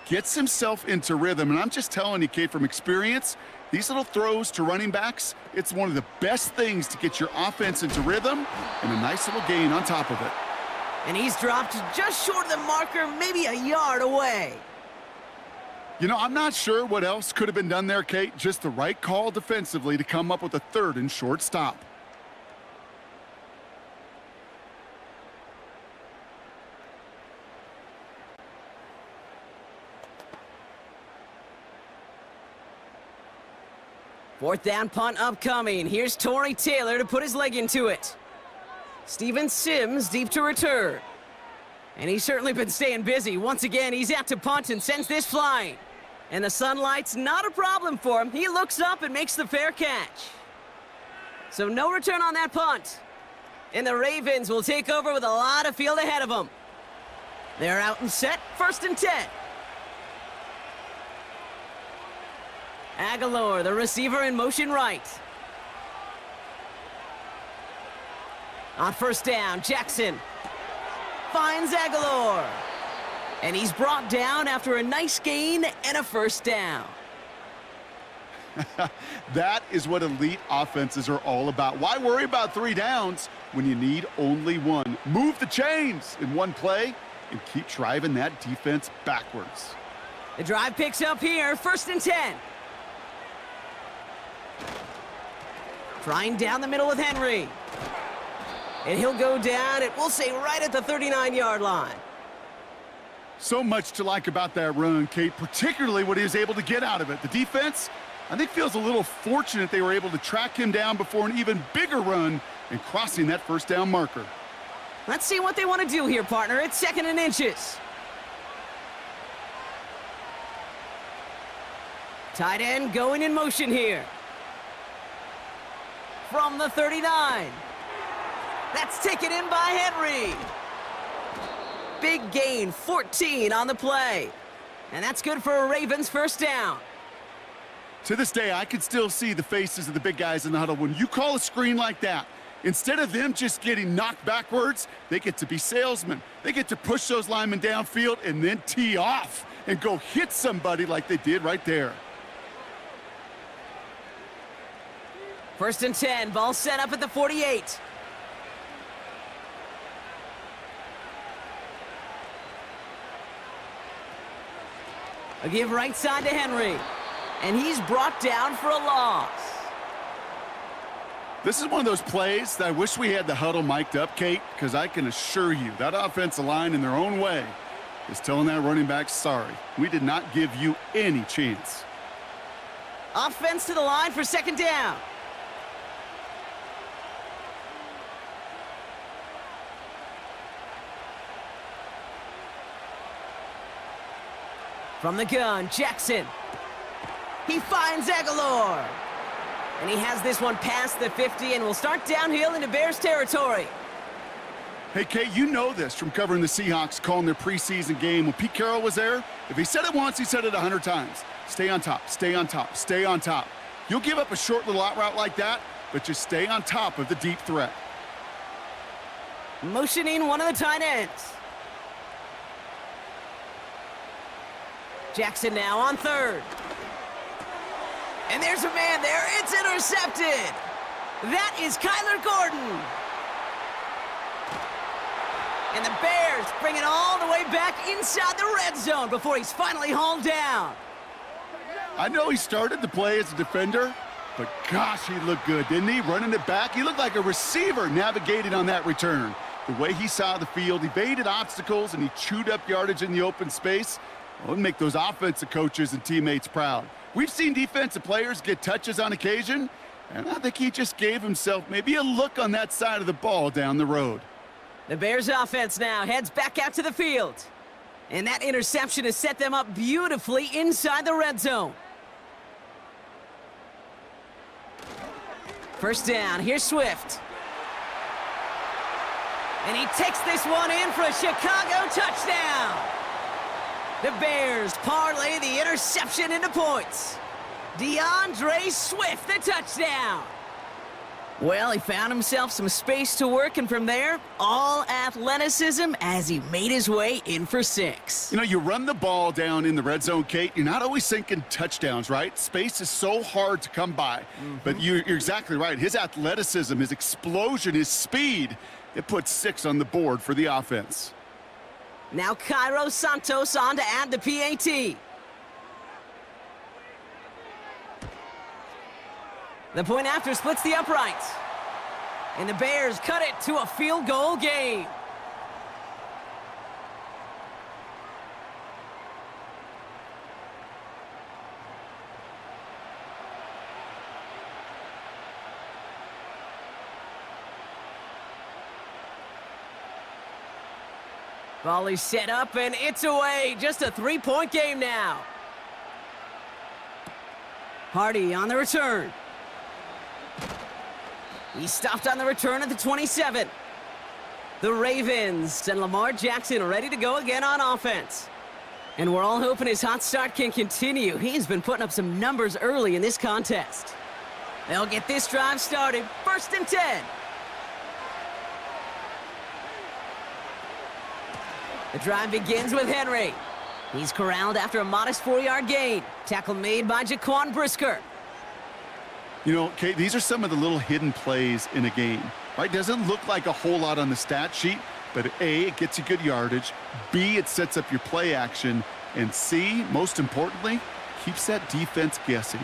gets himself into rhythm. And I'm just telling you, Kate, from experience, these little throws to running backs, it's one of the best things to get your offense into rhythm and a nice little gain on top of it. And he's dropped just short of the marker, maybe a yard away. You know, I'm not sure what else could have been done there, Kate. Just the right call defensively to come up with a 3rd and short stop. Fourth down punt upcoming. Here's Torrey Taylor to put his leg into it. Steven Sims deep to return. And he's certainly been staying busy. Once again, he's out to punt and sends this flying. And the sunlight's not a problem for him. He looks up and makes the fair catch. So no return on that punt. And the Ravens will take over with a lot of field ahead of them. They're out and set, 1st and 10. Aguilar, the receiver, in motion right. On 1st down, Jackson finds Aguilar. And he's brought down after a nice gain and a 1st down. That is what elite offenses are all about. Why worry about 3 downs when you need only 1? Move the chains in one play and keep driving that defense backwards. The drive picks up here, 1st and 10. Trying down the middle with Henry. And he'll go down, it will say right at the 39-yard line. So much to like about that run, Kate, particularly what he was able to get out of it. The defense, I think, feels a little fortunate they were able to track him down before an even bigger run and crossing that 1st down marker. Let's see what they want to do here, partner. It's 2nd and inches. Tight end going in motion here. From the 39. That's taken in by Henry. Big gain, 14 on the play. And that's good for a Ravens 1st down. To this day, I can still see the faces of the big guys in the huddle. When you call a screen like that, instead of them just getting knocked backwards, they get to be salesmen. They get to push those linemen downfield and then tee off and go hit somebody like they did right there. 1st and 10, ball set up at the 48. A give right side to Henry. And he's brought down for a loss. This is one of those plays that I wish we had the huddle mic'd up, Kate, because I can assure you that offensive line in their own way is telling that running back, sorry, we did not give you any chance. Offense to the line for 2nd down. From the gun, Jackson. He finds Aguilar. And he has this one past the 50 and will start downhill into Bears territory. Hey, Kate, you know this from covering the Seahawks, calling their preseason game. When Pete Carroll was there, if he said it once, he said it 100 times. Stay on top, stay on top, stay on top. You'll give up a short little out route like that, but just stay on top of the deep threat. Motioning one of the tight ends. Jackson now on 3rd. And there's a man there. It's intercepted. That is Kyler Gordon. And the Bears bring it all the way back inside the red zone before he's finally hauled down. I know he started the play as a defender, but gosh, he looked good, didn't he? Running it back, he looked like a receiver navigating on that return. The way he saw the field, evaded obstacles, and he chewed up yardage in the open space. Well, it'll make those offensive coaches and teammates proud. We've seen defensive players get touches on occasion, and I think he just gave himself maybe a look on that side of the ball down the road. The Bears offense now heads back out to the field. And that interception has set them up beautifully inside the red zone. 1st down, here's Swift. And he takes this one in for a Chicago touchdown. The Bears parlay the interception into points. DeAndre Swift, the touchdown. Well, he found himself some space to work, and from there, all athleticism as he made his way in for 6. You know, you run the ball down in the red zone, Kate, you're not always thinking touchdowns, right? Space is so hard to come by. But you're exactly right. His athleticism, his explosion, his speed, it puts 6 on the board for the offense. Now Cairo Santos on to add the PAT. The point after splits the uprights. And the Bears cut it to a field goal game. Volley set up and it's away. Just a 3-point game now. Hardy on the return. He stopped on the return at the 27. The Ravens and Lamar Jackson ready to go again on offense. And we're all hoping his hot start can continue. He's been putting up some numbers early in this contest. They'll get this drive started. 1st and 10. The drive begins with Henry. He's corralled after a modest 4-yard gain. Tackle made by Jaquan Brisker. You know, Kate, these are some of the little hidden plays in a game, right? Doesn't look like a whole lot on the stat sheet, but A, it gets you good yardage, B, it sets up your play action, and C, most importantly, keeps that defense guessing.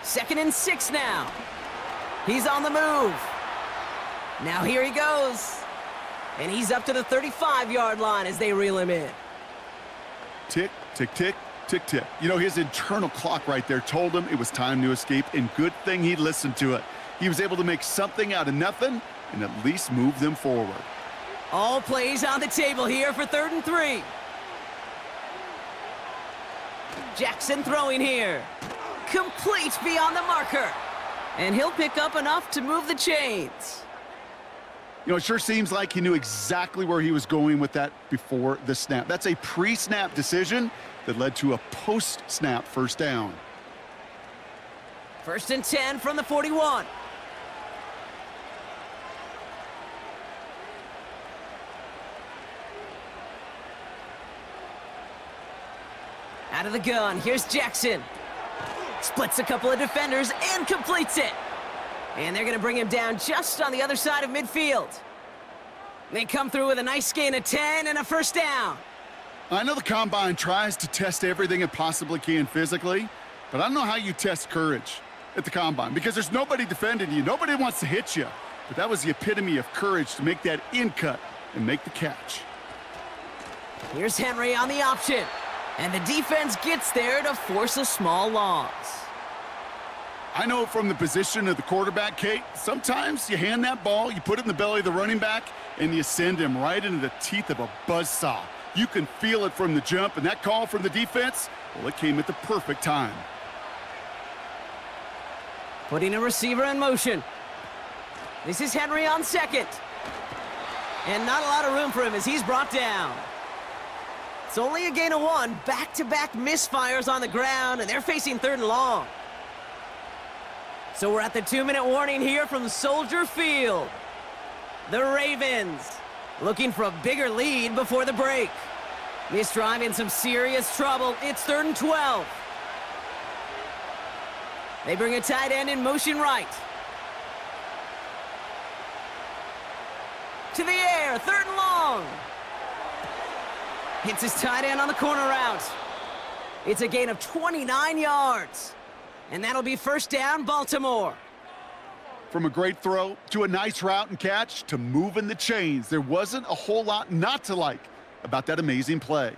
Second and 6 now. He's on the move. Now here he goes. And he's up to the 35-yard line as they reel him in. Tick, tick, tick, tick, tick. You know, his internal clock right there told him it was time to escape, and good thing he listened to it. He was able to make something out of nothing and at least move them forward. All plays on the table here for 3rd and 3. Jackson throwing here. Complete beyond the marker. And he'll pick up enough to move the chains. You know, it sure seems like he knew exactly where he was going with that before the snap. That's a pre-snap decision that led to a post-snap first down. 1st and 10 from the 41. Out of the gun, here's Jackson. Splits a couple of defenders and completes it. And they're going to bring him down just on the other side of midfield. They come through with a nice gain of 10 and a first down. I know the Combine tries to test everything it possibly can physically, but I don't know how you test courage at the Combine because there's nobody defending you. Nobody wants to hit you. But that was the epitome of courage to make that in cut and make the catch. Here's Henry on the option. And the defense gets there to force a small loss. I know from the position of the quarterback, Kate, sometimes you hand that ball, you put it in the belly of the running back, and you send him right into the teeth of a buzzsaw. You can feel it from the jump, and that call from the defense, well, it came at the perfect time. Putting a receiver in motion. This is Henry on 2nd. And not a lot of room for him as he's brought down. It's only a gain of 1. Back-to-back misfires on the ground, and they're facing 3rd and long. So we're at the 2-minute warning here from Soldier Field. The Ravens looking for a bigger lead before the break. This drive in some serious trouble. It's 3rd and 12. They bring a tight end in motion right. To the air, 3rd and long. Hits his tight end on the corner route. It's a gain of 29 yards. And that'll be first down, Baltimore. From a great throw to a nice route and catch to moving the chains, there wasn't a whole lot not to like about that amazing play.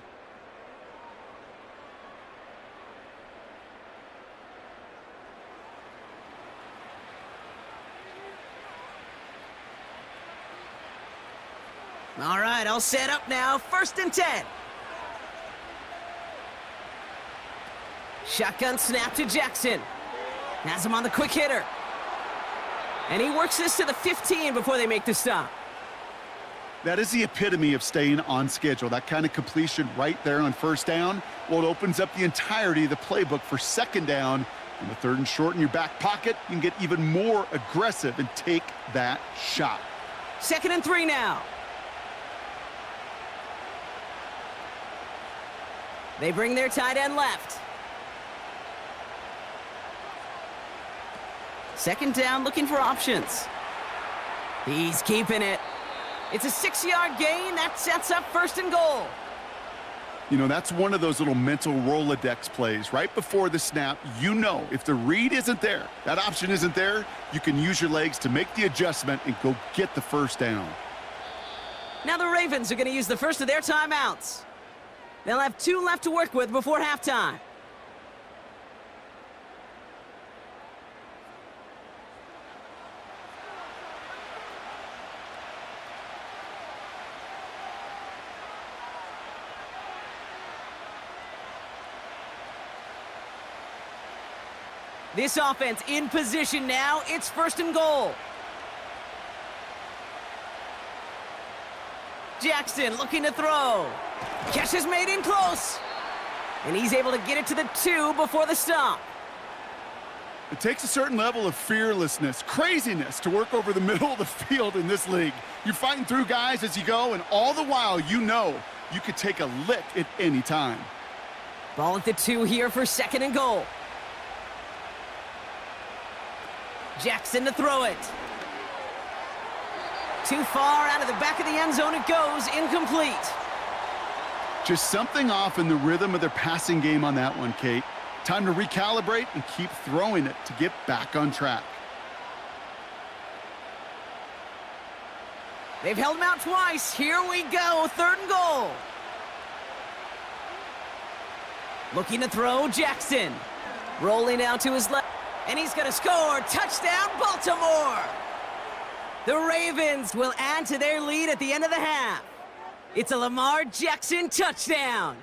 All right, all set up now. 1st and 10. Shotgun snap to Jackson. Has him on the quick hitter. And he works this to the 15 before they make the stop. That is the epitome of staying on schedule. That kind of completion right there on first down, well, it opens up the entirety of the playbook for second down. On the third and short in your back pocket, you can get even more aggressive and take that shot. 2nd and 3 now. They bring their tight end left. 2nd down, looking for options. He's keeping it. It's a 6-yard gain. That sets up 1st and goal. You know, that's one of those little mental Rolodex plays. Right before the snap, you know if the read isn't there, that option isn't there, you can use your legs to make the adjustment and go get the 1st down. Now the Ravens are going to use the first of their timeouts. They'll have 2 left to work with before halftime. This offense in position now. It's 1st and goal. Jackson looking to throw. Catch is made in close. And he's able to get it to the 2 before the stop. It takes a certain level of fearlessness, craziness to work over the middle of the field in this league. You're fighting through guys as you go, and all the while you know you could take a lick at any time. Ball at the 2 here for 2nd and goal. Jackson to throw it. Too far out of the back of the end zone it goes, incomplete. Just something off in the rhythm of their passing game on that one, Kate. Time to recalibrate and keep throwing it to get back on track. They've held him out twice. Here we go, 3rd and goal. Looking to throw, Jackson. Rolling out to his left. And he's going to score. Touchdown, Baltimore! The Ravens will add to their lead at the end of the half. It's a Lamar Jackson touchdown.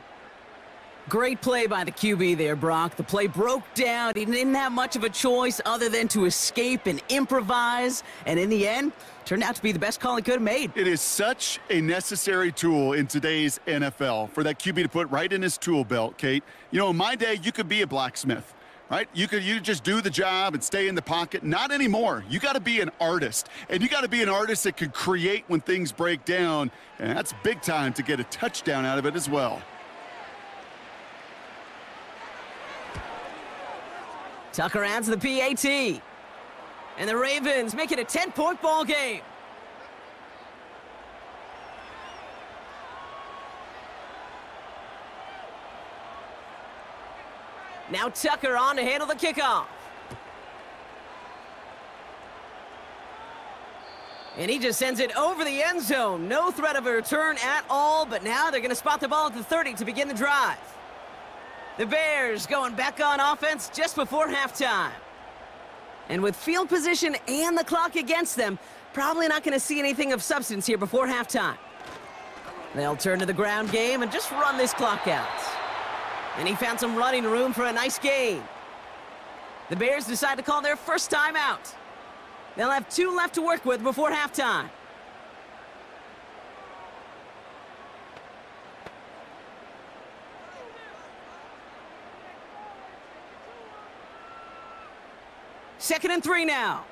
Great play by the QB there, Brock. The play broke down. He didn't have much of a choice other than to escape and improvise. And in the end, turned out to be the best call he could have made. It is such a necessary tool in today's NFL for that QB to put right in his tool belt, Kate. You know, in my day, you could be a blacksmith. Right? You just do the job and stay in the pocket. Not anymore. You got to be an artist. And you got to be an artist that can create when things break down. And that's big time to get a touchdown out of it as well. Tucker adds the PAT. And the Ravens make it a 10-point ball game. Now Tucker on to handle the kickoff. And he just sends it over the end zone. No threat of a return at all, but now they're going to spot the ball at the 30 to begin the drive. The Bears going back on offense just before halftime. And with field position and the clock against them, probably not going to see anything of substance here before halftime. They'll turn to the ground game and just run this clock out. And he found some running room for a nice gain. The Bears decide to call their first timeout. They'll have 2 left to work with before halftime. Second and 3 now.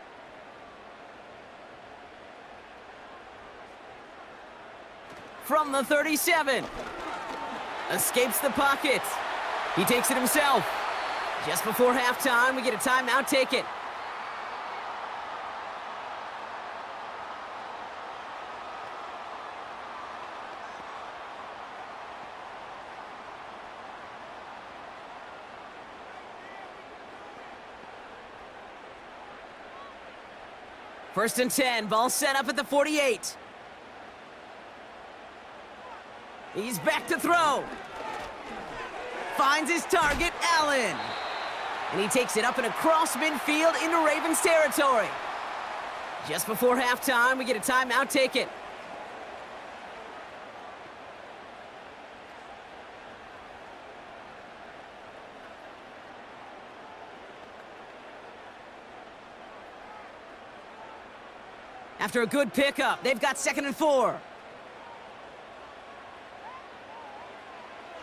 From the 37. Escapes the pocket. He takes it himself. Just before halftime, we get a timeout taken. First and 10, ball set up at the 48. He's back to throw. Finds his target, Allen. And he takes it up and across midfield into Ravens territory. Just before halftime, we get a timeout taken. After a good pickup, they've got 2nd and 4.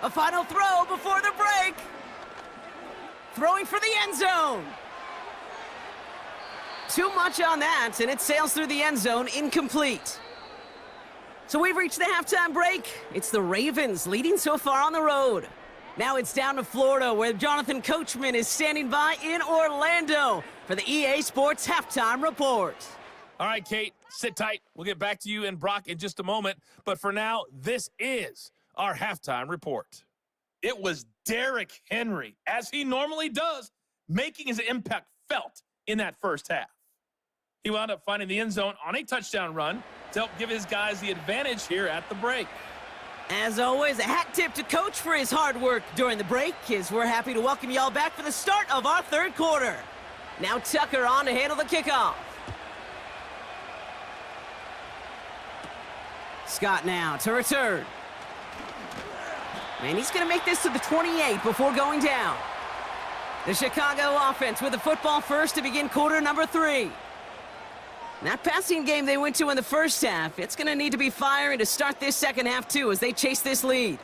A final throw before the break. Throwing for the end zone. Too much on that, and it sails through the end zone, incomplete. So we've reached the halftime break. It's the Ravens leading so far on the road. Now it's down to Florida, where Jonathan Coachman is standing by in Orlando for the EA Sports Halftime Report. All right, Kate, sit tight. We'll get back to you and Brock in just a moment. But for now, this is our halftime report. It was Derrick Henry, as he normally does, making his impact felt in that first half. He wound up finding the end zone on a touchdown run to help give his guys the advantage here at the break. As always, a hat tip to Coach for his hard work during the break, as we're happy to welcome y'all back for the start of our third quarter. Now Tucker on to handle the kickoff. Scott now to return. And he's going to make this to the 28 before going down. The Chicago offense with the football first to begin quarter number 3. That passing game they went to in the first half, it's going to need to be firing to start this second half too as they chase this lead.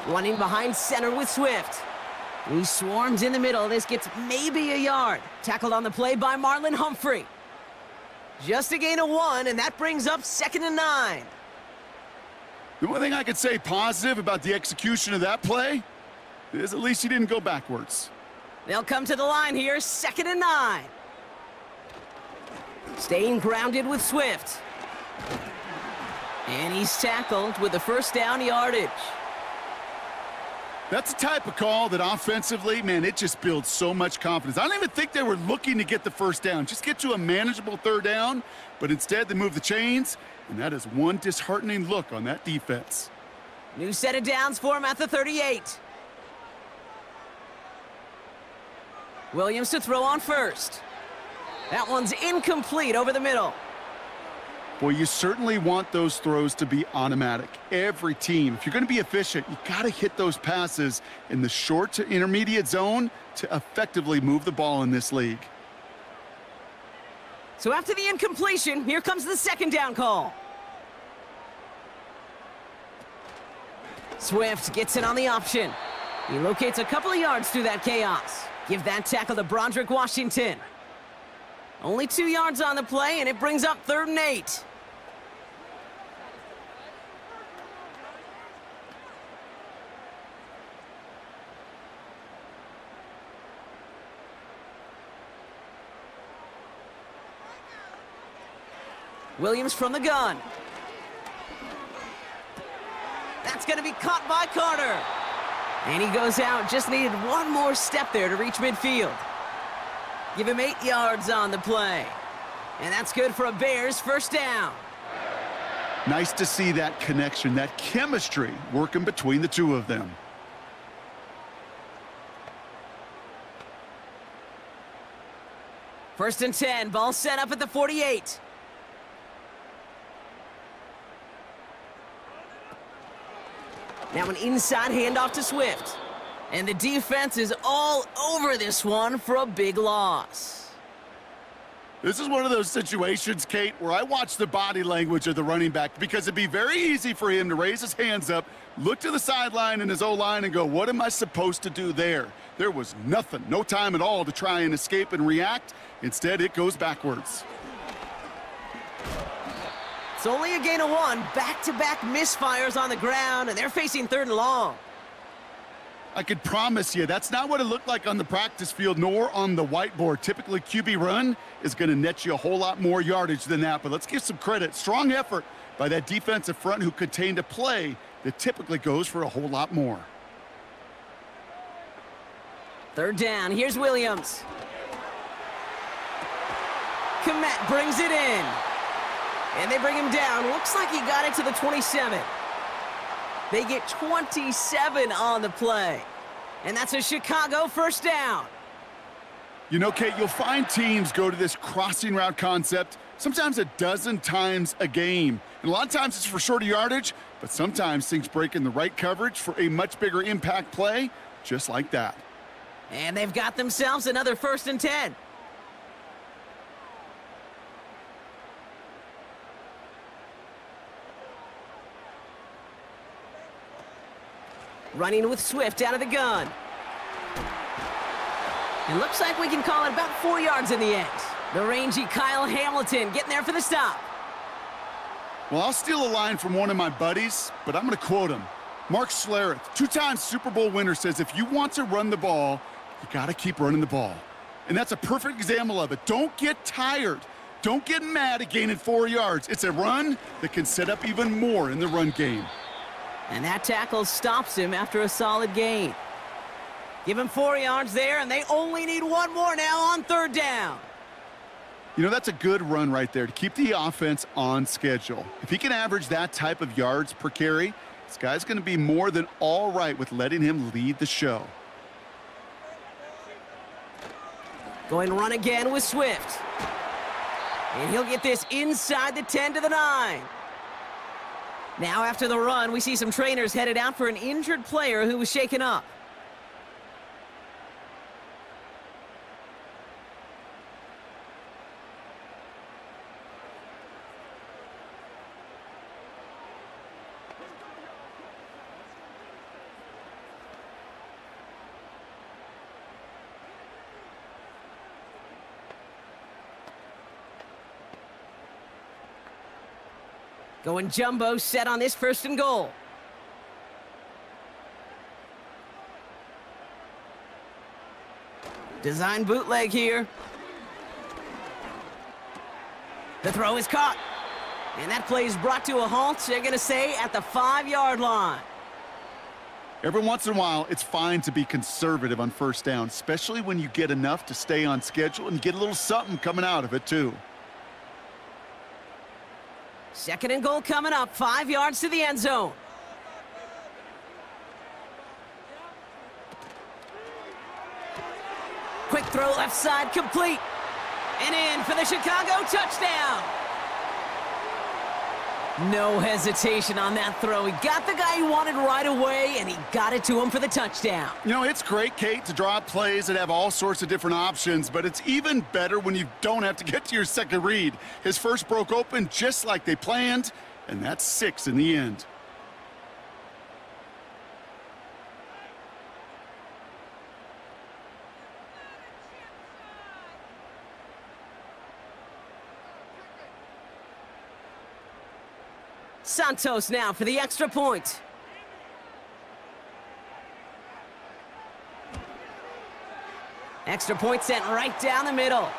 Running behind center with Swift. He swarms in the middle. This gets maybe a yard. Tackled on the play by Marlon Humphrey. Just a gain of 1, and that brings up 2nd and 9. The one thing I could say positive about the execution of that play is at least he didn't go backwards. They'll come to the line here, 2nd and 9. Staying grounded with Swift. And he's tackled with the first down yardage. That's the type of call that offensively, man, it just builds so much confidence. I don't even think they were looking to get the first down. Just get to a manageable third down, but instead they move the chains, and that is one disheartening look on that defense. New set of downs for him at the 38. Williams to throw on first. That one's incomplete over the middle. Well, you certainly want those throws to be automatic. Every team, if you're going to be efficient, you got to hit those passes in the short to intermediate zone to effectively move the ball in this league. So after the incompletion, here comes the second down call. Swift gets it on the option. He locates a couple of yards through that chaos. Give that tackle to Broderick Washington. Only 2 yards on the play, and it brings up 3rd and 8. Williams from the gun. That's going to be caught by Carter. And he goes out. Just needed one more step there to reach midfield. Give him 8 yards on the play. And that's good for a Bears first down. Nice to see that connection, that chemistry working between the two of them. First and 10, ball set up at the 48. Now an inside handoff to Swift. And the defense is all over this one for a big loss. This is one of those situations, Kate, where I watch the body language of the running back because it'd be very easy for him to raise his hands up, look to the sideline in his O-line and go, what am I supposed to do there? There was nothing, no time at all to try and escape and react. Instead, it goes backwards. It's only a gain of 1, back-to-back misfires on the ground, and they're facing 3rd and long. I could promise you that's not what it looked like on the practice field nor on the whiteboard. Typically, QB run is going to net you a whole lot more yardage than that, but let's give some credit. Strong effort by that defensive front who contained a play that typically goes for a whole lot more. 3rd down, here's Williams. Komet brings it in. And they bring him down. Looks like he got it to the 27. They get 27 on the play. And that's a Chicago first down. You know, Kate, you'll find teams go to this crossing route concept sometimes a dozen times a game. And a lot of times it's for shorter yardage, but sometimes things break in the right coverage for a much bigger impact play, just like that. And they've got themselves another 1st and 10. Running with Swift out of the gun. It looks like we can call it about 4 yards in the end. The rangy Kyle Hamilton getting there for the stop. Well, I'll steal a line from one of my buddies, but I'm going to quote him. Mark Schlereth, two-time Super Bowl winner, says if you want to run the ball, you got to keep running the ball. And that's a perfect example of it. Don't get tired. Don't get mad at gaining 4 yards. It's a run that can set up even more in the run game. And that tackle stops him after a solid gain. Give him 4 yards there, and they only need one more now on third down. You know, that's a good run right there to keep the offense on schedule. If he can average that type of yards per carry, this guy's going to be more than all right with letting him lead the show. Going run again with Swift. And he'll get this inside the 10 to the 9. Now after the run, we see some trainers headed out for an injured player who was shaken up. Going jumbo set on this 1st and goal. Design bootleg here. The throw is caught. And that play is brought to a halt, they're going to say, at the 5-yard line. Every once in a while, it's fine to be conservative on first down, especially when you get enough to stay on schedule and get a little something coming out of it, too. 2nd and goal coming up, 5 yards to the end zone. Quick throw left side, complete. And in for the Chicago touchdown. No hesitation on that throw. He got the guy he wanted right away, and he got it to him for the touchdown. You know, it's great, Kate, to draw up plays that have all sorts of different options, but it's even better when you don't have to get to your second read. His first broke open just like they planned, and that's 6 in the end. Santos now for the extra point. Extra point sent right down the middle.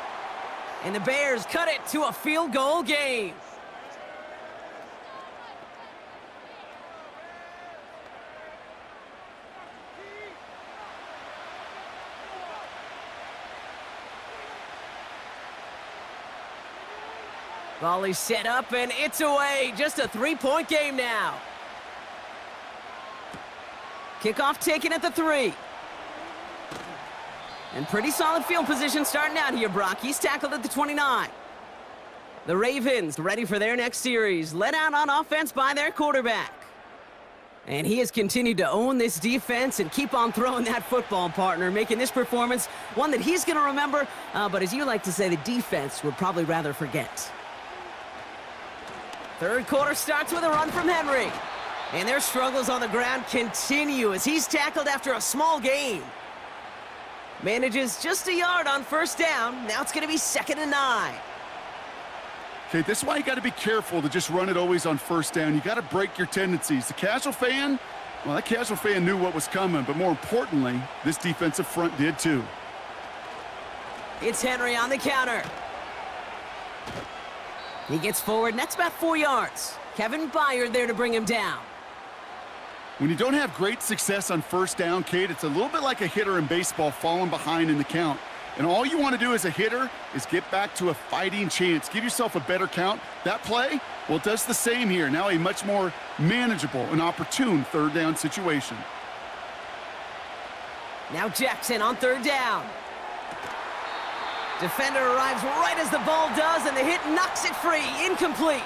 And the Bears cut it to a field goal game. Volley set up, and it's away. Just a 3-point game now. Kickoff taken at the 3. And pretty solid field position starting out here, Brock. He's tackled at the 29. The Ravens ready for their next series. Led out on offense by their quarterback. And he has continued to own this defense and keep on throwing that football, partner, making this performance one that he's going to remember, but as you like to say, the defense would probably rather forget. Third quarter starts with a run from Henry. And their struggles on the ground continue as he's tackled after a small gain. Manages just a yard on first down. Now it's going to be 2nd and 9. Okay, this is why you got to be careful to just run it always on first down. You got to break your tendencies. The casual fan, well, that casual fan knew what was coming, but more importantly, this defensive front did too. It's Henry on the counter. He gets forward, and that's about 4 yards. Kevin Byard there to bring him down. When you don't have great success on first down, Kate, it's a little bit like a hitter in baseball falling behind in the count. And all you want to do as a hitter is get back to a fighting chance. Give yourself a better count. That play, well, it does the same here. Now a much more manageable and opportune third down situation. Now Jackson on third down. Defender arrives right as the ball does, and the hit knocks it free. Incomplete.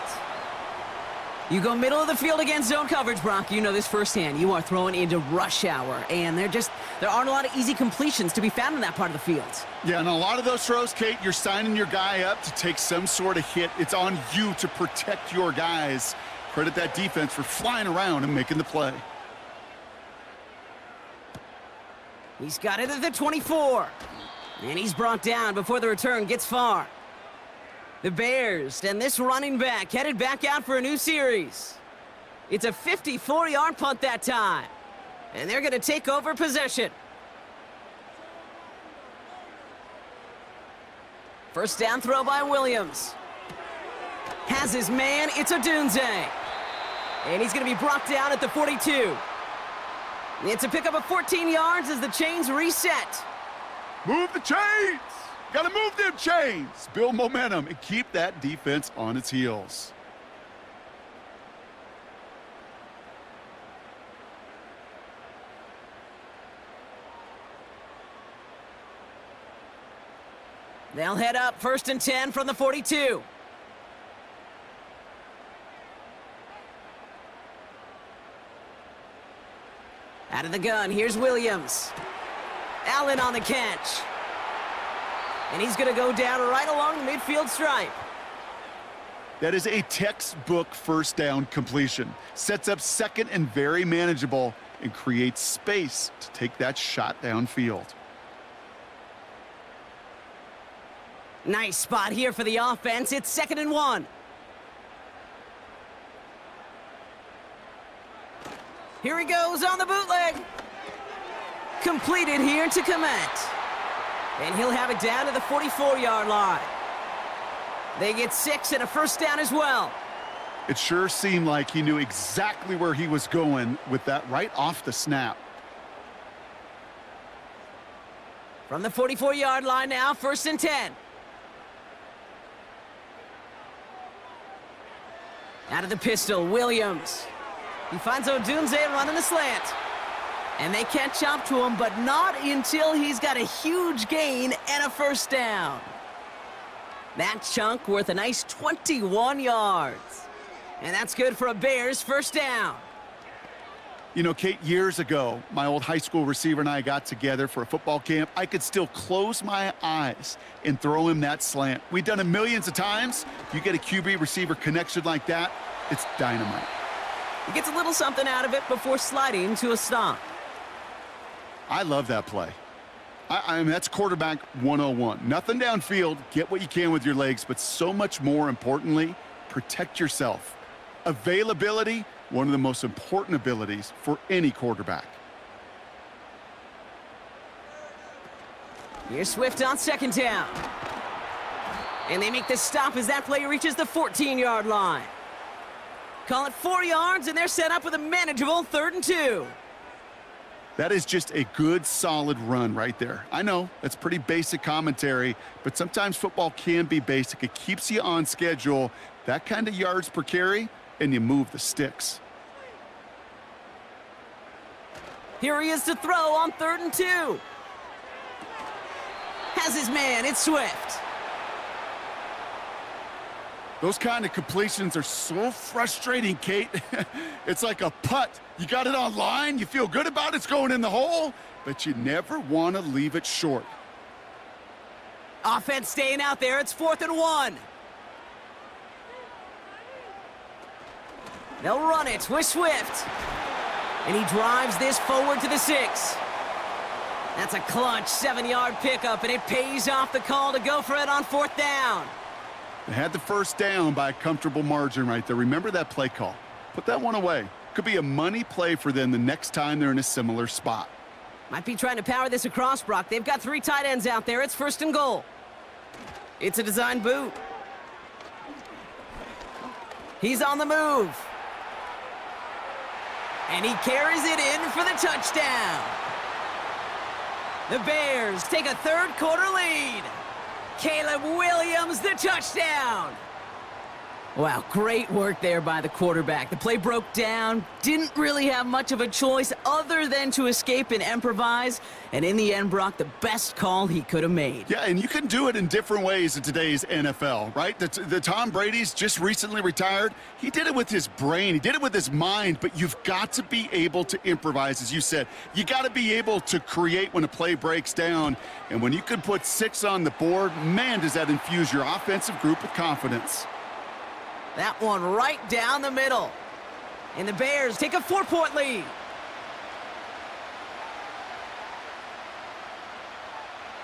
You go middle of the field against zone coverage, Brock. You know this firsthand. You are throwing into rush hour, and there aren't a lot of easy completions to be found in that part of the field. Yeah, and a lot of those throws, Kate, you're signing your guy up to take some sort of hit. It's on you to protect your guys. Credit that defense for flying around and making the play. He's got it at the 24. And he's brought down before the return gets far. The Bears and this running back headed back out for a new series. It's a 54-yard punt that time. And they're going to take over possession. First down throw by Williams. Has his man, it's Odunze. And he's going to be brought down at the 42. It's a pickup of 14 yards as the chains reset. Move the chains! Gotta move them chains! Build momentum and keep that defense on its heels. They'll head up 1st and 10 from the 42. Out of the gun, here's Williams. Allen on the catch. And he's going to go down right along the midfield stripe. That is a textbook first down completion. Sets up second and very manageable and creates space to take that shot downfield. Nice spot here for the offense. It's 2nd and 1. Here he goes on the bootleg. Completed here to Komet. And he'll have it down to the 44-yard line. They get 6 and a first down as well. It sure seemed like he knew exactly where he was going with that right off the snap. From the 44-yard line now, 1st and 10. Out of the pistol, Williams. He finds Odunze running the slant. And they catch up to him, but not until he's got a huge gain and a first down. That chunk worth a nice 21 yards. And that's good for a Bears first down. You know, Kate, years ago, my old high school receiver and I got together for a football camp. I could still close my eyes and throw him that slant. We've done it millions of times. You get a QB receiver connection like that, it's dynamite. He gets a little something out of it before sliding to a stop. I love that play. I mean, that's quarterback 101. Nothing downfield, get what you can with your legs, but so much more importantly, protect yourself. Availability, one of the most important abilities for any quarterback. Here's Swift on 2nd down. And they make the stop as that play reaches the 14-yard line. Call it 4 yards, and they're set up with a manageable 3rd and 2. That is just a good, solid run right there. I know, that's pretty basic commentary, but sometimes football can be basic. It keeps you on schedule, that kind of yards per carry, and you move the sticks. Here he is to throw on 3rd and 2. Has his man, it's Swift. Those kind of completions are so frustrating, Kate. It's like a putt. You got it on line, you feel good about it's going in the hole, but you never want to leave it short. Offense staying out there, it's 4th and 1. They'll run it with Swift. And he drives this forward to the 6. That's a clutch 7-yard pickup, and it pays off the call to go for it on 4th down. They had the first down by a comfortable margin right there. Remember that play call. Put that one away. Could be a money play for them the next time they're in a similar spot. Might be trying to power this across, Brock. They've got 3 tight ends out there. It's 1st and goal. It's a design boot. He's on the move. And he carries it in for the touchdown. The Bears take a 3rd quarter lead. Caleb Williams, the touchdown. Wow, great work there by the quarterback. The play broke down, didn't really have much of a choice other than to escape and improvise. And in the end, Brock, the best call he could have made. Yeah, and you can do it in different ways in today's NFL, right? The Tom Brady's just recently retired. He did it with his brain. He did it with his mind, but you've got to be able to improvise, as you said. You got to be able to create when a play breaks down. And when you can put 6 on the board, man, does that infuse your offensive group with confidence. That one right down the middle. And the Bears take a 4-point lead.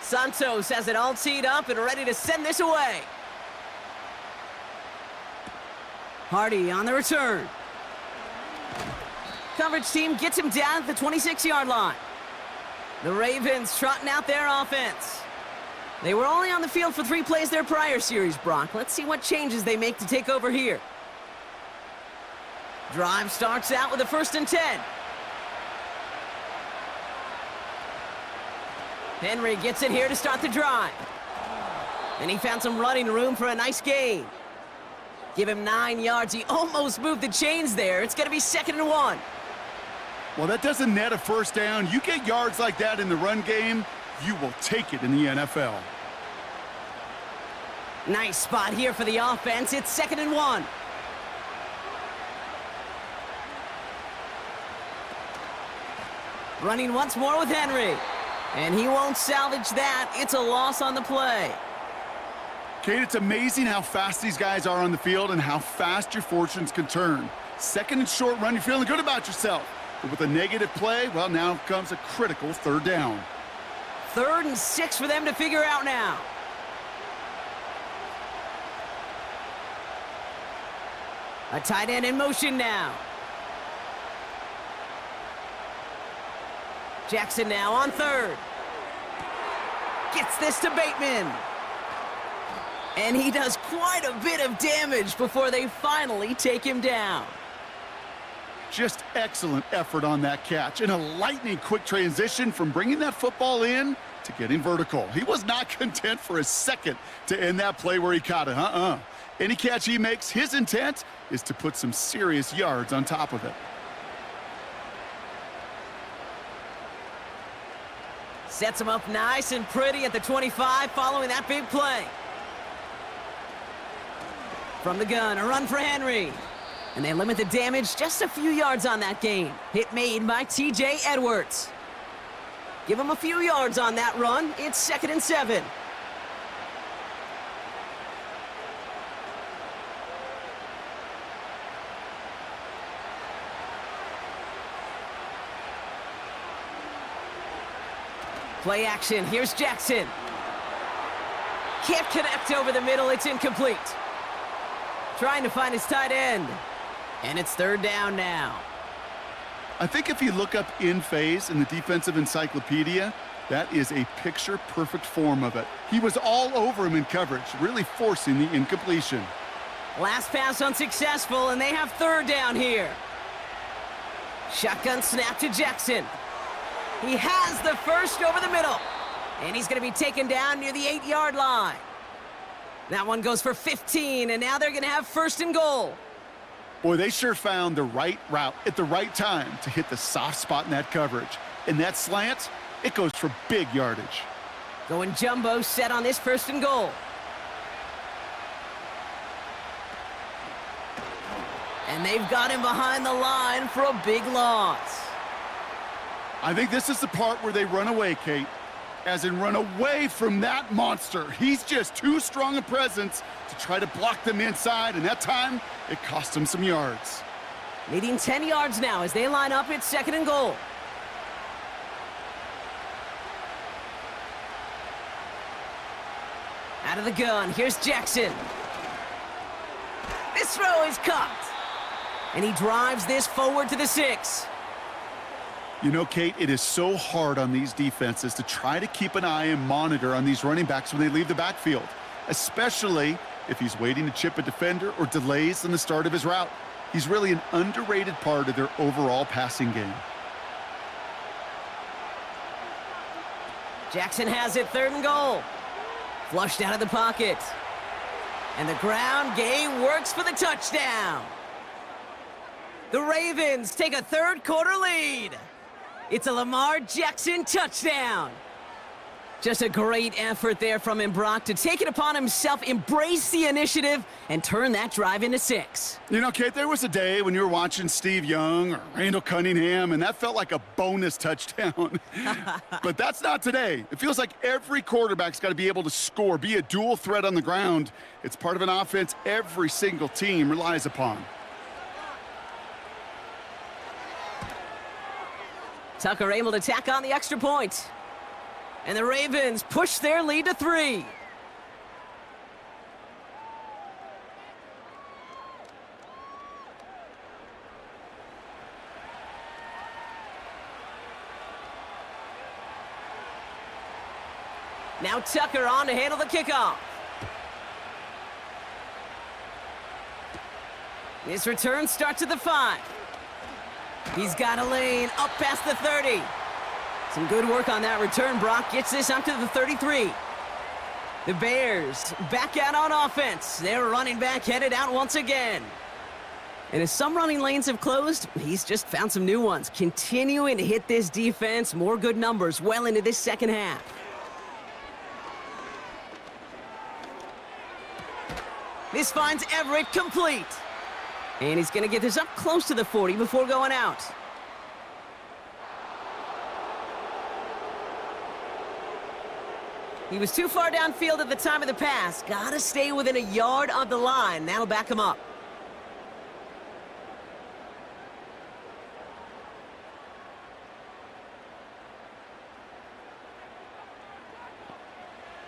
Santos has it all teed up and ready to send this away. Hardy on the return. Coverage team gets him down at the 26-yard line. The Ravens trotting out their offense. They were only on the field for 3 plays their prior series, Brock. Let's see what changes they make to take over here. Drive starts out with a 1st and 10. Henry gets it here to start the drive. And he found some running room for a nice gain. Give him 9 yards. He almost moved the chains there. It's going to be 2nd and 1. Well, that doesn't net a 1st down. You get yards like that in the run game, you will take it in the NFL. Nice spot here for the offense. It's 2nd and 1. Running once more with Henry. And he won't salvage that. It's a loss on the play. Kate, it's amazing how fast these guys are on the field and how fast your fortunes can turn. 2nd and short run, you're feeling good about yourself. But with a negative play, well, now comes a critical 3rd down. 3rd and 6 for them to figure out now. A tight end in motion now. Jackson now on 3rd. Gets this to Bateman. And he does quite a bit of damage before they finally take him down. Just excellent effort on that catch and a lightning quick transition from bringing that football in to getting vertical. He was not content for a second to end that play where he caught it. Any catch he makes, his intent is to put some serious yards on top of it. Sets him up nice and pretty at the 25 following that big play. From the gun, a run for Henry. And they limit the damage just a few yards on that gain. Hit made by T.J. Edwards. Give him a few yards on that run. It's 2nd and 7. Play action. Here's Jackson. Can't connect over the middle. It's incomplete. Trying to find his tight end. And it's 3rd down now. I think if you look up in phase in the defensive encyclopedia, that is a picture-perfect form of it. He was all over him in coverage, really forcing the incompletion. Last pass unsuccessful, and they have 3rd down here. Shotgun snap to Jackson. He has the 1st over the middle. And he's going to be taken down near the 8-yard line. That one goes for 15, and now they're going to have 1st and goal. Boy, they sure found the right route at the right time to hit the soft spot in that coverage. And that slant, it goes for big yardage. Going jumbo set on this 1st and goal. And they've got him behind the line for a big loss. I think this is the part where they run away, Kate. As in run away from that monster. He's just too strong a presence to try to block them inside, and that time, it cost them some yards. Needing 10 yards now as they line up at 2nd and goal. Out of the gun, here's Jackson. This throw is caught. And he drives this forward to the 6. You know, Kate, it is so hard on these defenses to try to keep an eye and monitor on these running backs when they leave the backfield, especially if he's waiting to chip a defender or delays in the start of his route. He's really an underrated part of their overall passing game. Jackson has it, 3rd and goal. Flushed out of the pocket. And the ground game works for the touchdown. The Ravens take a 3rd quarter lead. It's a Lamar Jackson touchdown. Just a great effort there from him, Brock, to take it upon himself, embrace the initiative, and turn that drive into 6. You know, Kate, there was a day when you were watching Steve Young or Randall Cunningham, and that felt like a bonus touchdown. But that's not today. It feels like every quarterback's got to be able to score, be a dual threat on the ground. It's part of an offense every single team relies upon. Tucker able to tack on the extra point. And the Ravens push their lead to 3. Now Tucker on to handle the kickoff. This return starts at the 5. He's got a lane up past the 30. Some good work on that return. Brock gets this up to the 33. The Bears back out on offense. Their running back headed out once again. And as some running lanes have closed, he's just found some new ones. Continuing to hit this defense. More good numbers well into this second half. This finds Everett complete. And he's going to get this up close to the 40 before going out. He was too far downfield at the time of the pass. Got to stay within a yard of the line. That'll back him up.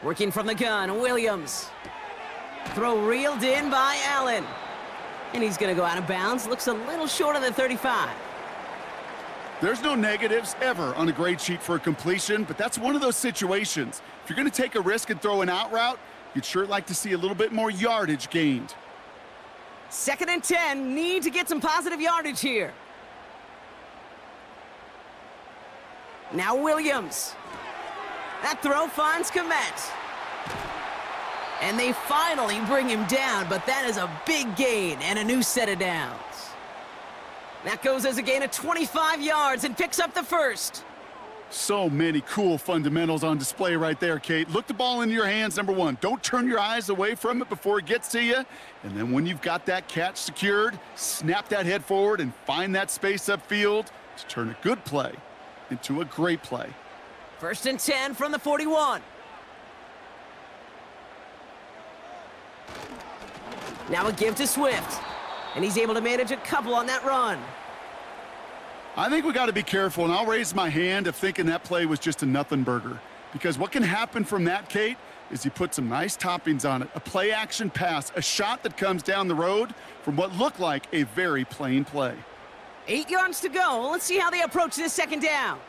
Working from the gun, Williams. Throw reeled in by Allen. And he's going to go out of bounds. Looks a little short of the 35. There's no negatives ever on a grade sheet for a completion, but that's one of those situations. If you're going to take a risk and throw an out route, you'd sure like to see a little bit more yardage gained. 2nd and 10. Need to get some positive yardage here. Now Williams. That throw finds Komet. And they finally bring him down, but that is a big gain and a new set of downs. That goes as a gain of 25 yards and picks up the first. So many cool fundamentals on display right there, Kate. Look the ball into your hands, number one. Don't turn your eyes away from it before it gets to you. And then when you've got that catch secured, snap that head forward and find that space upfield to turn a good play into a great play. 1st and 10 from the 41. Now a give to Swift. And he's able to manage a couple on that run. I think we got to be careful, and I'll raise my hand of thinking that play was just a nothing burger. Because what can happen from that, Kate, is he put some nice toppings on it. A play-action pass, a shot that comes down the road from what looked like a very plain play. 8 yards to go. Let's see how they approach this 2nd down.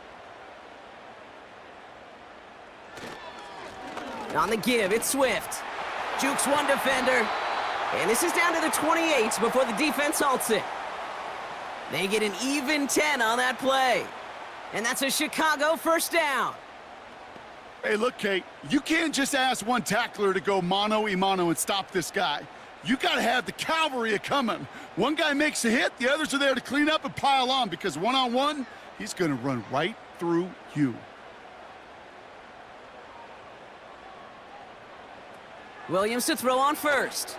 On the give, it's Swift. Jukes one defender. And this is down to the 28 before the defense halts it. They get an even 10 on that play. And that's a Chicago 1st down. Hey, look, Kate, you can't just ask one tackler to go mano-a-mano and stop this guy. You got to have the cavalry coming. One guy makes a hit, the others are there to clean up and pile on, because one-on-one, he's going to run right through you. Williams to throw on first.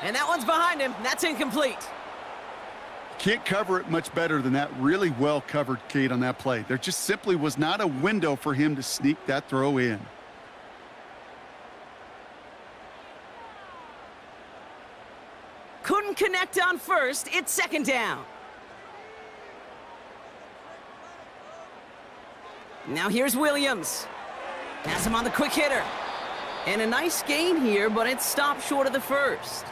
And that one's behind him. That's incomplete. Can't cover it much better than that really well-covered, Kate, on that play. There just simply was not a window for him to sneak that throw in. Couldn't connect on first. It's 2nd down. Now here's Williams. Pass him on the quick hitter. And a nice gain here, but it stopped short of the first.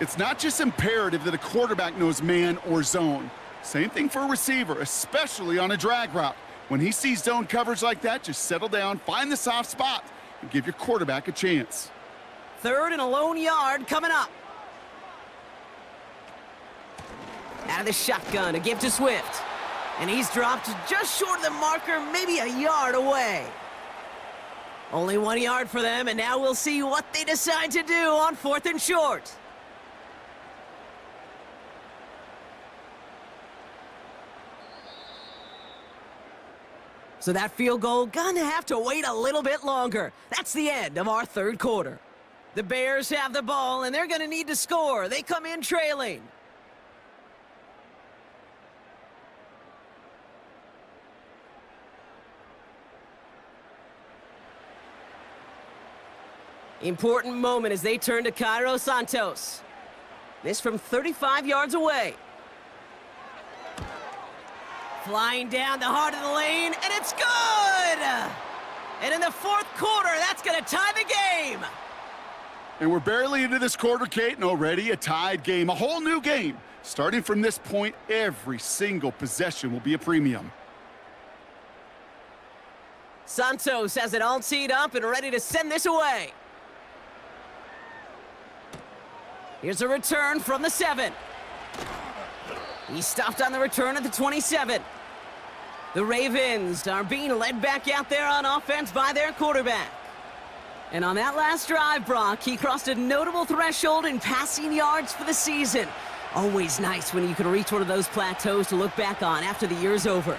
It's not just imperative that a quarterback knows man or zone. Same thing for a receiver, especially on a drag route. When he sees zone coverage like that, just settle down, find the soft spot, and give your quarterback a chance. 3rd and a lone yard coming up. Out of the shotgun, a give to Swift. And he's dropped just short of the marker, maybe a yard away. Only 1 yard for them, and now we'll see what they decide to do on 4th and short. So that field goal gonna have to wait a little bit longer. That's the end of our 3rd quarter. The Bears have the ball, and they're gonna need to score. They come in trailing. Important moment as they turn to Cairo Santos. This from 35 yards away. Flying down the heart of the lane, and it's good! And in the fourth quarter, that's going to tie the game. And we're barely into this quarter, Kate, and already a tied game, a whole new game. Starting from this point, every single possession will be a premium. Santos has it all teed up and ready to send this away. Here's a return from the 7. He stopped on the return at the 27. The Ravens are being led back out there on offense by their quarterback. And on that last drive, Brock, he crossed a notable threshold in passing yards for the season. Always nice when you can reach one of those plateaus to look back on after the year's over.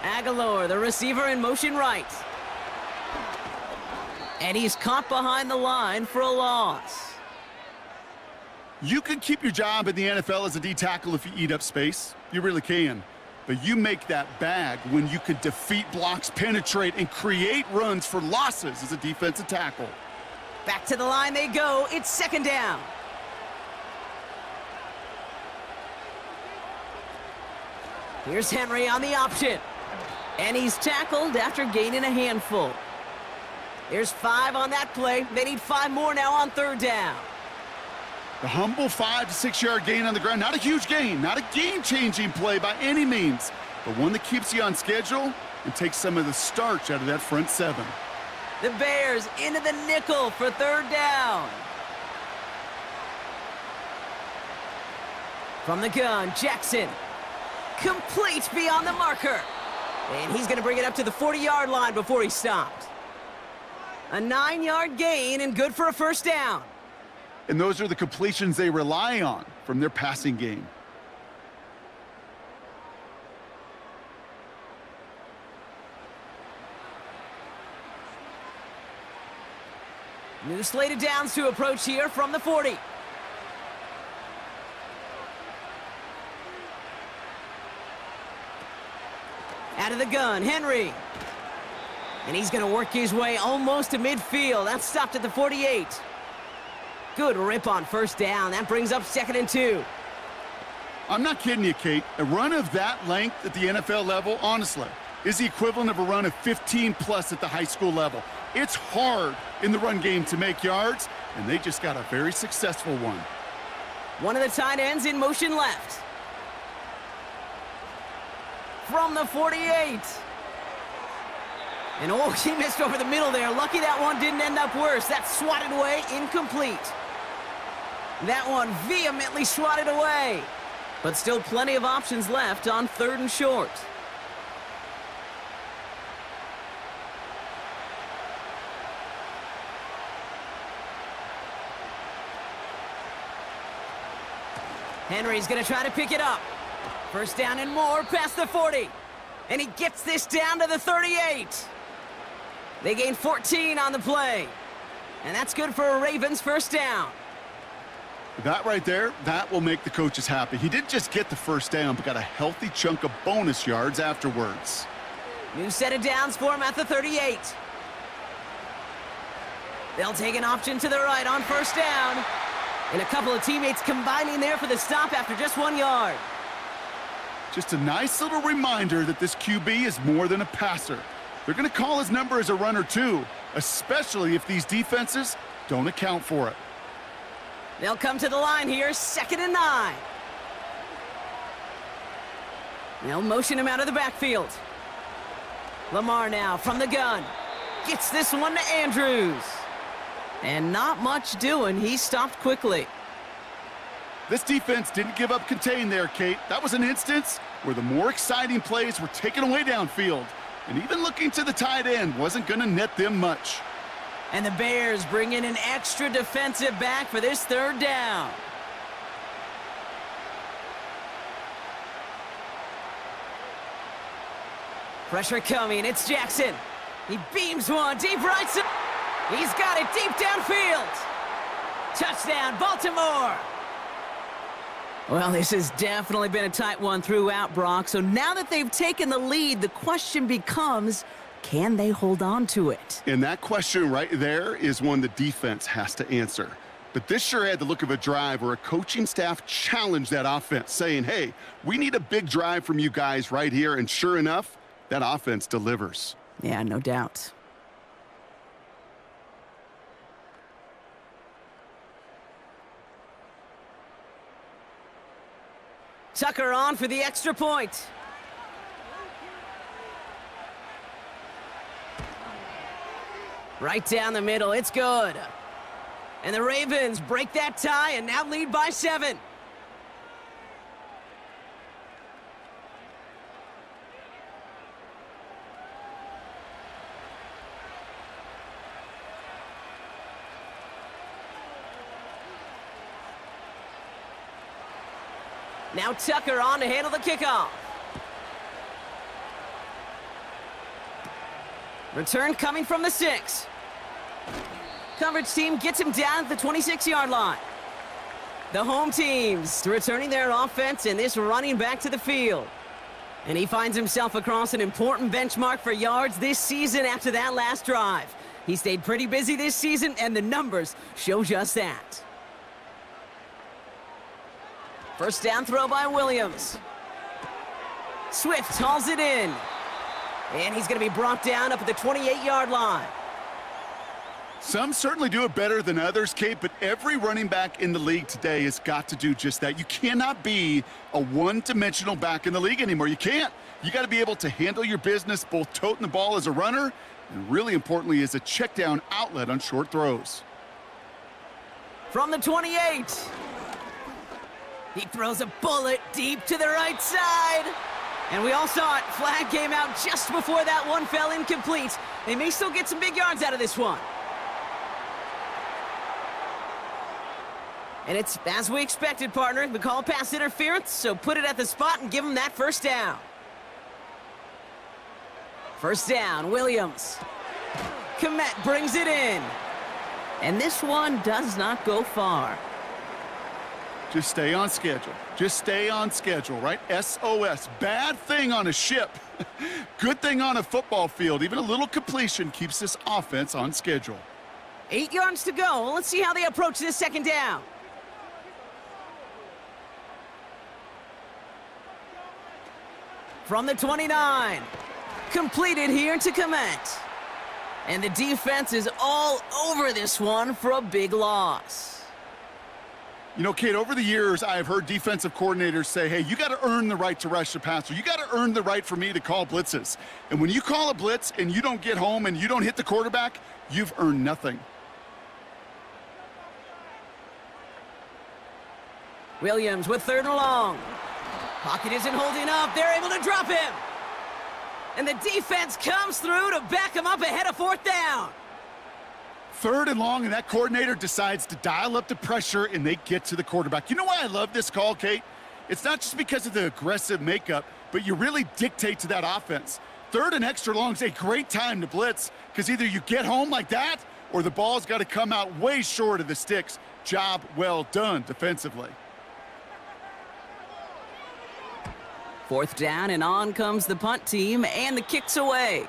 Aguilar, the receiver, in motion right. And he's caught behind the line for a loss. You can keep your job in the NFL as a D tackle if you eat up space. You really can. But you make that bag when you can defeat blocks, penetrate, and create runs for losses as a defensive tackle. Back to the line they go. It's second down. Here's Henry on the option. And he's tackled after gaining a handful. There's 5 on that play. They need 5 more now on third down. The humble 5 to 6 yard gain on the ground. Not a huge gain, not a game-changing play by any means, but one that keeps you on schedule and takes some of the starch out of that front 7. The Bears into the nickel for third down. From the gun, Jackson. Complete beyond the marker. And he's going to bring it up to the 40-yard line before he stopped. A 9-yard gain and good for a first down. And those are the completions they rely on from their passing game. New slated downs to approach here from the 40. Out of the gun, Henry. And he's going to work his way almost to midfield. That's stopped at the 48. Good rip on first down. That brings up 2nd and 2. I'm not kidding you, Kate. A run of that length at the NFL level, honestly, is the equivalent of a run of 15+ at the high school level. It's hard in the run game to make yards, and they just got a very successful one. One of the tight ends in motion left. From the 48. And oh, he missed over the middle there. Lucky that one didn't end up worse. That's swatted away, incomplete. That one vehemently swatted away. But still plenty of options left on 3rd and short. Henry's going to try to pick it up. First down and more past the 40. And he gets this down to the 38. They gain 14 on the play. And that's good for a Ravens first down. That right there, that will make the coaches happy. He didn't just get the first down, but got a healthy chunk of bonus yards afterwards. New set of downs for him at the 38. They'll take an option to the right on first down. And a couple of teammates combining there for the stop after just 1 yard. Just a nice little reminder that this QB is more than a passer. They're going to call his number as a runner too, especially if these defenses don't account for it. They'll come to the line here, 2nd and 9. They'll motion him out of the backfield. Lamar now from the gun. Gets this one to Andrews. And not much doing. He stopped quickly. This defense didn't give up contain there, Kate. That was an instance where the more exciting plays were taken away downfield. And even looking to the tight end wasn't going to net them much. And the Bears bring in an extra defensive back for this third down. Pressure coming. It's Jackson. He beams one deep right side. He's got it deep downfield. Touchdown, Baltimore. Well, this has definitely been a tight one throughout, Brock. So now that they've taken the lead, the question becomes, can they hold on to it? And that question right there is one the defense has to answer. But this sure had the look of a drive where a coaching staff challenged that offense, saying, hey, we need a big drive from you guys right here. And sure enough, that offense delivers. Yeah, no doubt. Tucker on for the extra point. Right down the middle, it's good. And the Ravens break that tie and now lead by 7. Now Tucker on to handle the kickoff. Return coming from the 6. Coverage team gets him down at the 26-yard line. The home teams returning their offense and this running back to the field. And he finds himself across an important benchmark for yards this season after that last drive. He stayed pretty busy this season, and the numbers show just that. First down throw by Williams. Swift hauls it in. And he's going to be brought down up at the 28-yard line. Some certainly do it better than others, Kate, but every running back in the league today has got to do just that. You cannot be a one-dimensional back in the league anymore. You can't. You got to be able to handle your business, both toting the ball as a runner and, really importantly, as a check-down outlet on short throws. From the 28. He throws a bullet deep to the right side. And we all saw it. Flag came out just before that one fell incomplete. They may still get some big yards out of this one. And it's as we expected, partner. We call pass interference, so put it at the spot and give him that first down. First down, Williams. Komet brings it in. And this one does not go far. Just stay on schedule. Just stay on schedule, right? SOS. Bad thing on a ship. Good thing on a football field. Even a little completion keeps this offense on schedule. 8 yards to go. Let's see how they approach this second down. From the 29. Completed here to Komet. And the defense is all over this one for a big loss. You know, Kate, over the years, I've heard defensive coordinators say, hey, you got to earn the right to rush the passer. You got to earn the right for me to call blitzes. And when you call a blitz and you don't get home and you don't hit the quarterback, you've earned nothing. Williams with 3rd and long. Pocket isn't holding up. They're able to drop him. And the defense comes through to back him up ahead of 4th down. 3rd and long, and that coordinator decides to dial up the pressure, and they get to the quarterback. You know why I love this call, Kate? It's not just because of the aggressive makeup, but you really dictate to that offense. 3rd and extra long is a great time to blitz, because either you get home like that, or the ball's got to come out way short of the sticks. Job well done defensively. 4th down, and on comes the punt team, and the kick's away.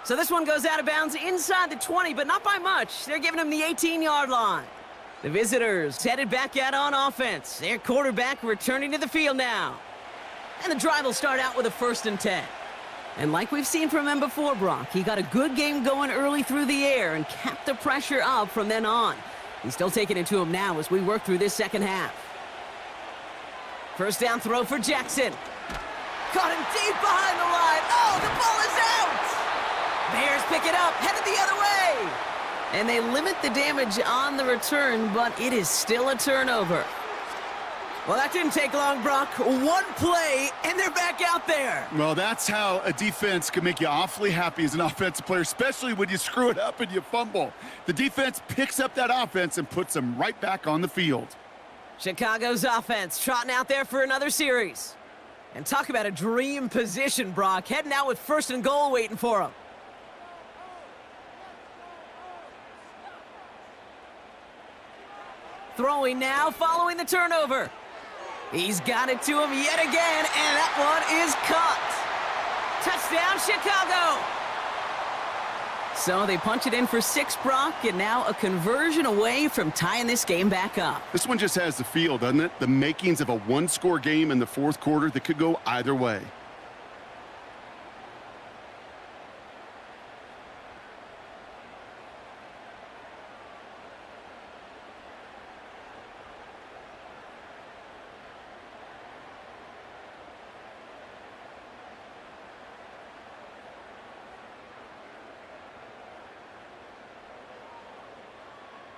So this one goes out of bounds inside the 20, but not by much. They're giving him the 18-yard line. The visitors headed back out on offense. Their quarterback returning to the field now. And the drive will start out with a 1st and 10. And like we've seen from him before, Brock, he got a good game going early through the air and kept the pressure up from then on. He's still taking it to him now as we work through this second half. First down throw for Jackson. Caught him deep behind the line. Oh, the ball is out! Bears pick it up, headed the other way. And they limit the damage on the return, but it is still a turnover. Well, that didn't take long, Brock. One play, and they're back out there. Well, that's how a defense can make you awfully happy as an offensive player, especially when you screw it up and you fumble. The defense picks up that offense and puts them right back on the field. Chicago's offense trotting out there for another series. And talk about a dream position, Brock. Heading out with 1st and goal waiting for him. Throwing now, following the turnover. He's got it to him yet again, and that one is caught. Touchdown, Chicago. So they punch it in for 6, Brock, and now a conversion away from tying this game back up. This one just has the feel, doesn't it? The makings of a one-score game in the fourth quarter that could go either way.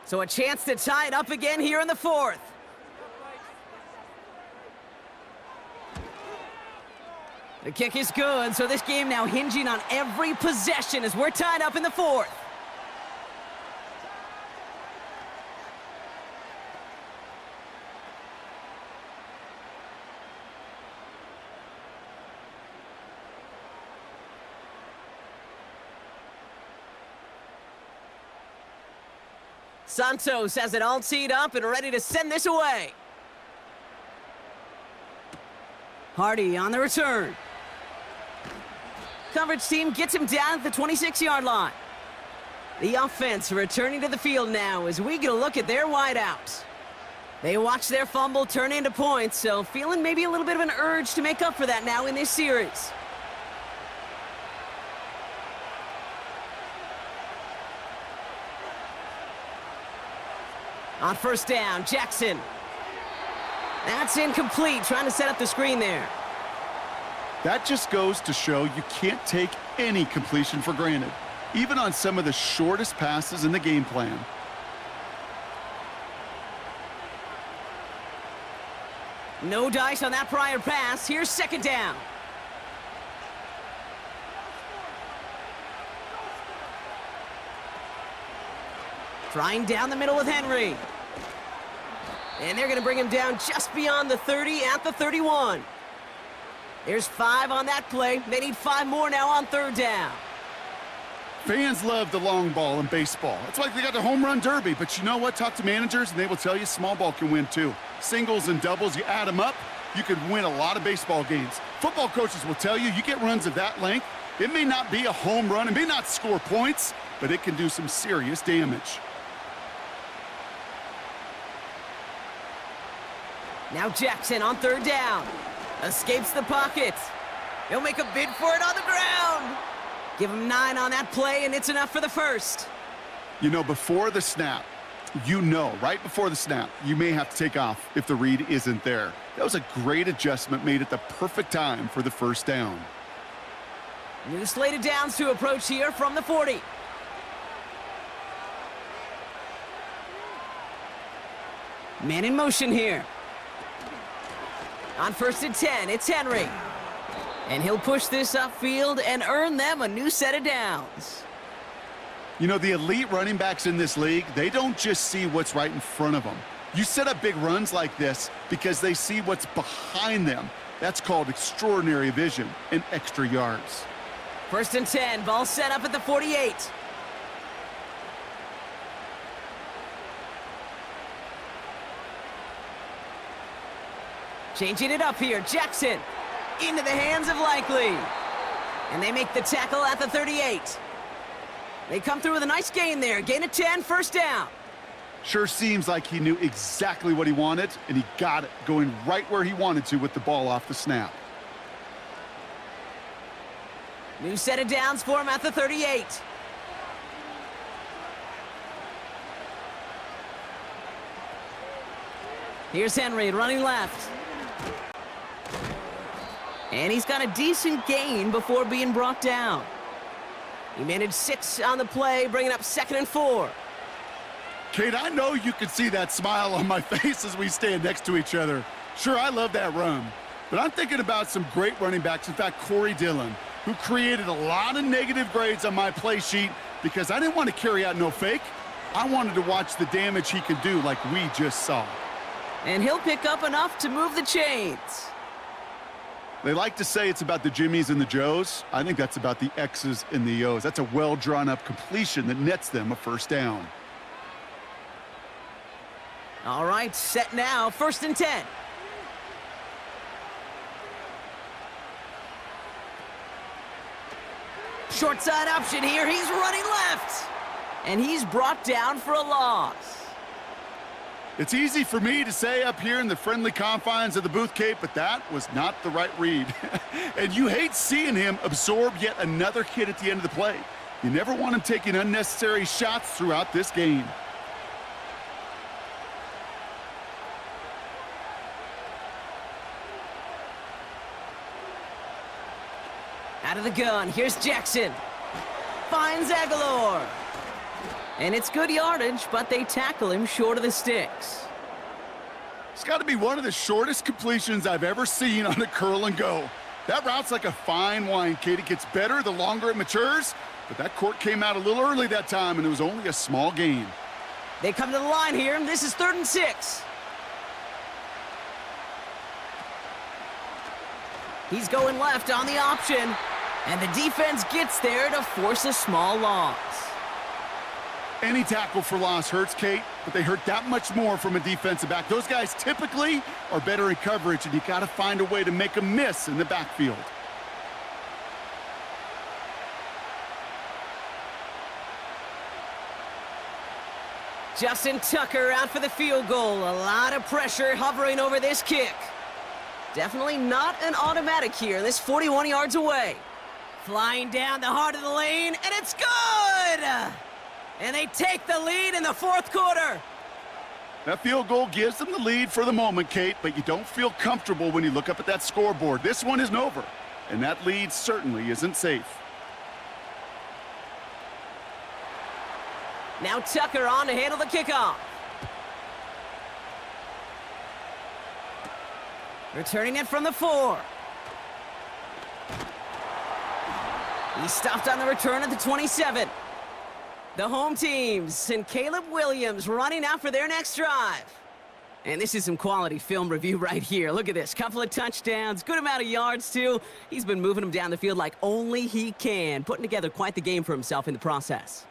So a chance to tie it up again here in the fourth. The kick is good, so this game now hinging on every possession as we're tied up in the fourth. Santos has it all teed up and ready to send this away. Hardy on the return. Coverage team gets him down at the 26-yard line. The offense returning to the field now as we get a look at their wideouts. They watch their fumble turn into points, so feeling maybe a little bit of an urge to make up for that now in this series. On first down, Jackson. That's incomplete, trying to set up the screen there. That just goes to show you can't take any completion for granted, even on some of the shortest passes in the game plan. No dice on that prior pass. Here's second down. Trying down the middle with Henry. And they're going to bring him down just beyond the 30 at the 31. There's 5 on that play. They need 5 more now on third down. Fans love the long ball in baseball. It's like they got the home run derby, but you know what? Talk to managers and they will tell you small ball can win too. Singles and doubles, you add them up, you could win a lot of baseball games. Football coaches will tell you, you get runs of that length, it may not be a home run, it may not score points, but it can do some serious damage. Now Jackson on third down. Escapes the pocket. He'll make a bid for it on the ground. Give him 9 on that play, and it's enough for the first. You know, before the snap, right before the snap, you may have to take off if the read isn't there. That was a great adjustment made at the perfect time for the first down. New slate of downs to approach here from the 40. Man in motion here. On first and 10, it's Henry. And he'll push this upfield and earn them a new set of downs. You know, the elite running backs in this league, they don't just see what's right in front of them. You set up big runs like this because they see what's behind them. That's called extraordinary vision and extra yards. First and 10, ball set up at the 48. Changing it up here, Jackson. Into the hands of Likely. And they make the tackle at the 38. They come through with a nice gain there. Gain of 10, first down. Sure seems like he knew exactly what he wanted, and he got it, going right where he wanted to with the ball off the snap. New set of downs for him at the 38. Here's Henry running left. And he's got a decent gain before being brought down. He managed 6 on the play, bringing up 2nd and 4. Kate, I know you can see that smile on my face as we stand next to each other. Sure, I love that run. But I'm thinking about some great running backs. In fact, Corey Dillon, who created a lot of negative grades on my play sheet because I didn't want to carry out no fake. I wanted to watch the damage he could do like we just saw. And he'll pick up enough to move the chains. They like to say it's about the Jimmies and the Joes. I think that's about the X's and the O's. That's a well-drawn-up completion that nets them a first down. All right, set now, 1st and 10. Short side option here. He's running left. And he's brought down for a loss. It's easy for me to say up here in the friendly confines of the booth, Kate, but that was not the right read. And you hate seeing him absorb yet another hit at the end of the play. You never want him taking unnecessary shots throughout this game. Out of the gun, here's Jackson. Finds Aguilar. And it's good yardage, but they tackle him short of the sticks. It's got to be one of the shortest completions I've ever seen on a curl and go. That route's like a fine wine, Kate. It gets better the longer it matures, but that court came out a little early that time, and it was only a small gain. They come to the line here, and this is 3rd and 6. He's going left on the option, and the defense gets there to force a small loss. Any tackle for loss hurts, Kate, but they hurt that much more from a defensive back. Those guys typically are better in coverage, and you got to find a way to make them miss in the backfield. Justin Tucker out for the field goal. A lot of pressure hovering over this kick. Definitely not an automatic here. This 41 yards away. Flying down the heart of the lane, and it's good! And they take the lead in the 4th quarter. That field goal gives them the lead for the moment, Kate, but you don't feel comfortable when you look up at that scoreboard. This one isn't over, and that lead certainly isn't safe. Now Tucker on to handle the kickoff. Returning it from the 4. He stopped on the return at the 27. The home teams and Caleb Williams running out for their next drive. And this is some quality film review right here. Look at this. Couple of touchdowns, good amount of yards, too. He's been moving them down the field like only he can, putting together quite the game for himself in the process.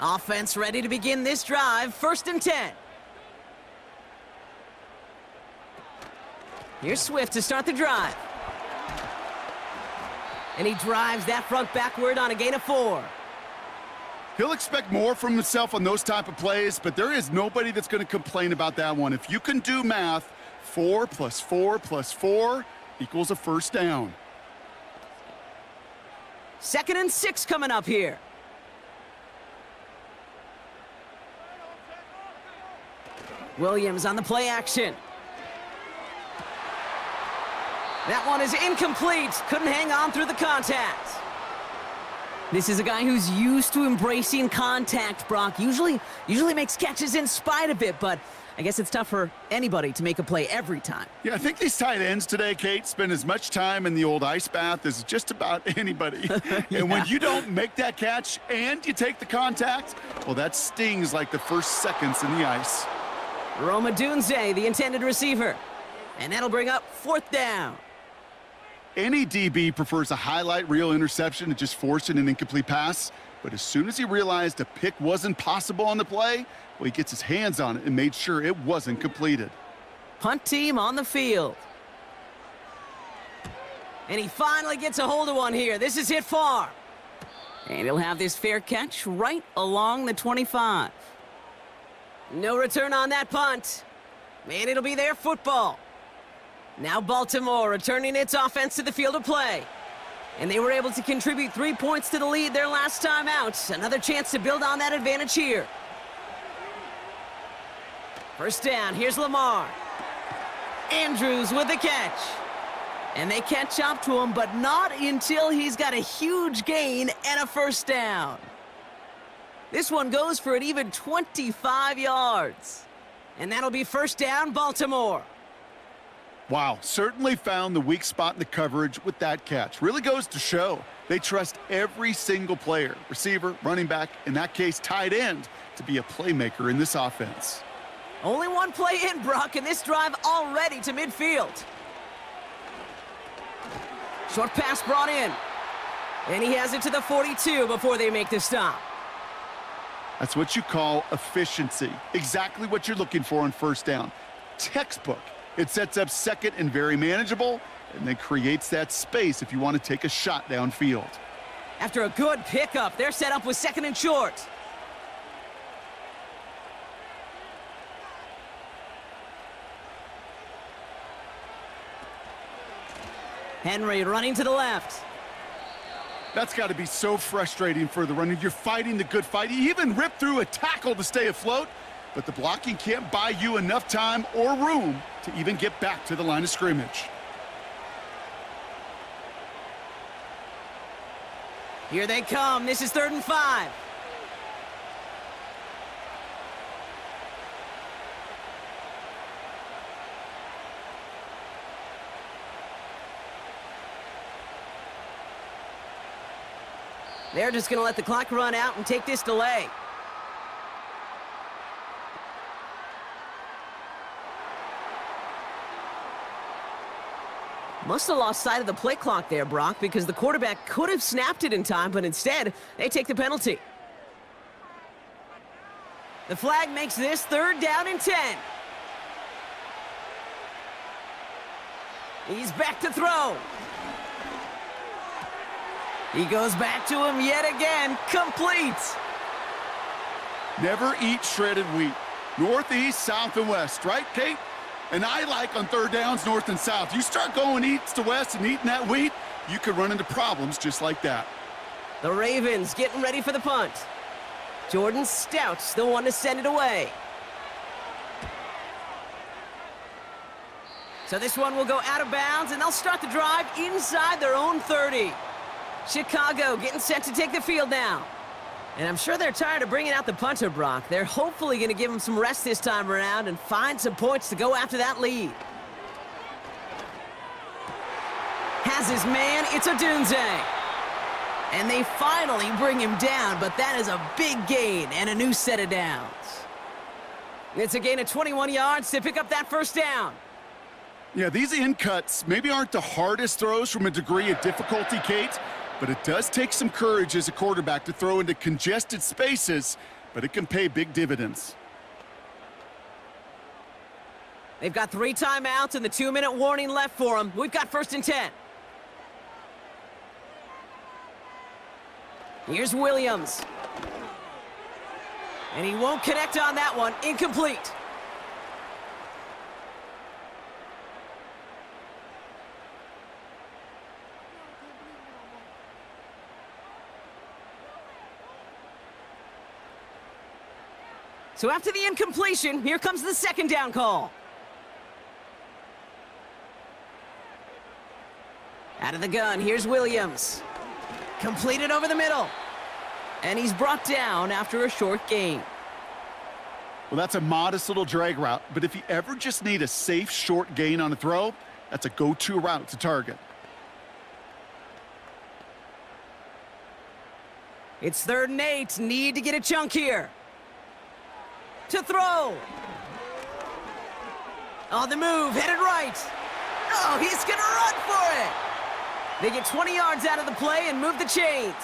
Offense ready to begin this drive. 1st and 10. Here's Swift to start the drive. And he drives that front backward on a gain of 4. He'll expect more from himself on those type of plays, but there is nobody that's going to complain about that one. If you can do math, 4 + 4 + 4 equals a 1st down. 2nd and 6 coming up here. Williams on the play action. That one is incomplete. Couldn't hang on through the contact. This is a guy who's used to embracing contact, Brock. Usually makes catches in spite of it, but I guess it's tough for anybody to make a play every time. Yeah, I think these tight ends today, Kate, spend as much time in the old ice bath as just about anybody. Yeah. And when you don't make that catch and you take the contact, well, that stings like the first seconds in the ice. Roma Dunze, the intended receiver. And that'll bring up 4th down. Any DB prefers a highlight reel interception to just forcing an incomplete pass. But as soon as he realized a pick wasn't possible on the play, well, he gets his hands on it and made sure it wasn't completed. Punt team on the field. And he finally gets a hold of one here. This is hit far. And he'll have this fair catch right along the 25. No return on that punt. And it'll be their football. Now Baltimore returning its offense to the field of play. And they were able to contribute 3 points to the lead their last time out. Another chance to build on that advantage here. 1st down, here's Lamar. Andrews with the catch. And they catch up to him, but not until he's got a huge gain and a 1st down. This one goes for an even 25 yards. And that'll be 1st down, Baltimore. Wow, certainly found the weak spot in the coverage with that catch. Really goes to show they trust every single player, receiver, running back, in that case, tight end, to be a playmaker in this offense. Only one play in, Brock, and this drive already to midfield. Short pass brought in. And he has it to the 42 before they make the stop. That's what you call efficiency. Exactly what you're looking for on 1st down. Textbook It sets up second and very manageable, and then creates that space if you want to take a shot downfield. After a good pickup, they're set up with second and short. Henry running to the left. That's got to be so frustrating for the runner. You're fighting the good fight. You even rip through a tackle to stay afloat, but the blocking can't buy you enough time or room to even get back to the line of scrimmage. Here they come. This is 3rd and 5. They're just going to let the clock run out and take this delay. Must have lost sight of the play clock there, Brock, because the quarterback could have snapped it in time, but instead, they take the penalty. The flag makes this 3rd down and 10. He's back to throw. He goes back to him yet again. Complete. Never eat shredded wheat. North, east, south, and west, right, Kate? And I like on 3rd downs, north and south. You start going east to west and eating that wheat, you could run into problems just like that. The Ravens getting ready for the punt. Jordan Stout's the one to send it away. So this one will go out of bounds, and they'll start the drive inside their own 30. Chicago getting set to take the field now. And I'm sure they're tired of bringing out the punter, Brock. They're hopefully going to give him some rest this time around and find some points to go after that lead. Has his man, it's Odunze. And they finally bring him down, but that is a big gain and a new set of downs. It's a gain of 21 yards to pick up that 1st down. Yeah, these in cuts maybe aren't the hardest throws from a degree of difficulty, Kate, but it does take some courage as a quarterback to throw into congested spaces, but it can pay big dividends. They've got 3 timeouts and the 2-minute warning left for them. We've got 1st and 10. Here's Williams. And he won't connect on that one. Incomplete. So after the incompletion, here comes the 2nd down call. Out of the gun, here's Williams. Completed over the middle. And he's brought down after a short gain. Well, that's a modest little drag route, but if you ever just need a safe short gain on a throw, that's a go-to route to target. It's 3rd and 8. Need to get a chunk here. To throw. On the move, headed right. Oh, he's gonna run for it. They get 20 yards out of the play and move the chains.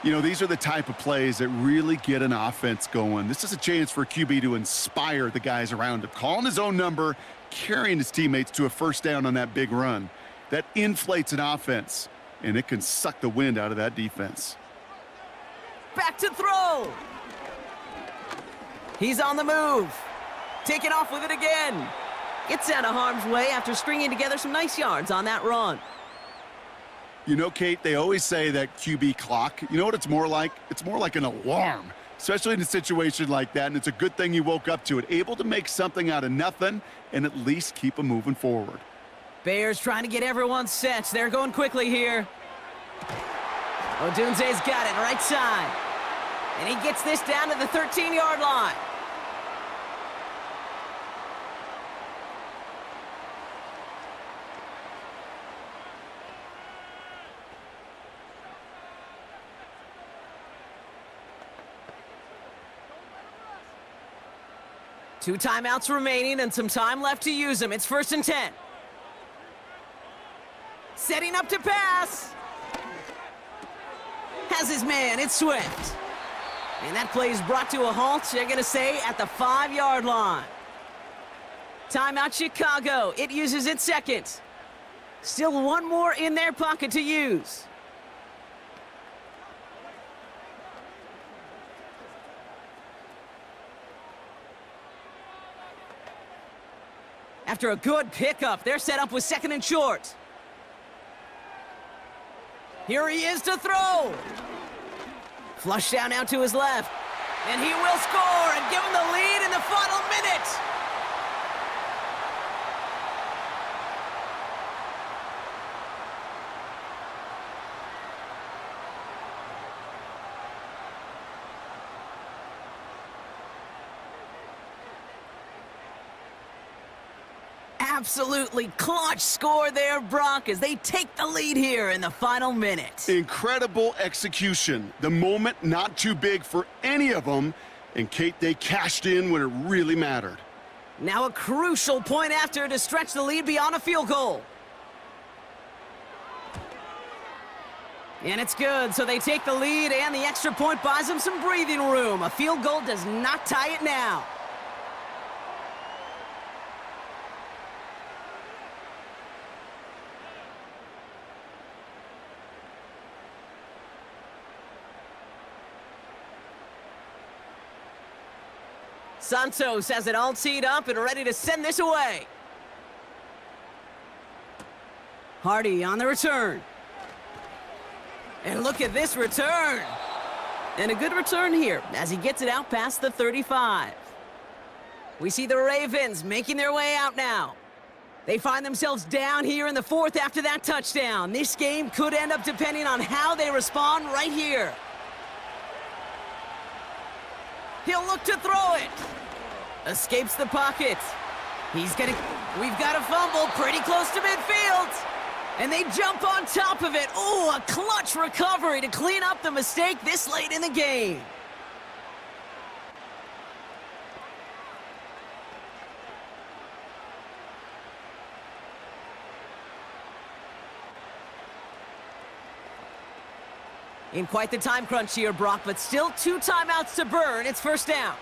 You know, these are the type of plays that really get an offense going. This is a chance for a QB to inspire the guys around him, calling his own number, carrying his teammates to a 1st down on that big run. That inflates an offense, and it can suck the wind out of that defense. Back to throw. He's on the move. Taking off with it again. Gets out of harm's way after stringing together some nice yards on that run. You know, Kate, they always say that QB clock, you know what it's more like? It's more like an alarm, especially in a situation like that, and it's a good thing you woke up to it, able to make something out of nothing and at least keep them moving forward. Bears trying to get everyone set. They're going quickly here. Odunze's got it, right side. And he gets this down to the 13-yard line. Two timeouts remaining and some time left to use them. It's 1st and 10. Setting up to pass. Has his man, it's Swift. And that play is brought to a halt, they're going to say, at the 5-yard line. Timeout Chicago. It uses its second. Still one more in their pocket to use. After a good pickup, they're set up with second and short. Here he is to throw. Flush down now to his left. And he will score and give him the lead in the final minute. Absolutely clutch score there, Brock, as they take the lead here in the final minute. Incredible execution. The moment not too big for any of them. And, Kate, they cashed in when it really mattered. Now a crucial point after to stretch the lead beyond a field goal. And it's good, so they take the lead, and the extra point buys them some breathing room. A field goal does not tie it now. Santos has it all teed up and ready to send this away. Hardy on the return. And look at this return. And a good return here as he gets it out past the 35. We see the Ravens making their way out now. They find themselves down here in the fourth after that touchdown. This game could end up depending on how they respond right here. He'll look to throw it. Escapes the pocket. We've got a fumble pretty close to midfield. And they jump on top of it. Ooh, a clutch recovery to clean up the mistake this late in the game. In quite the time crunch here, Brock, but still 2 timeouts to burn. It's first down.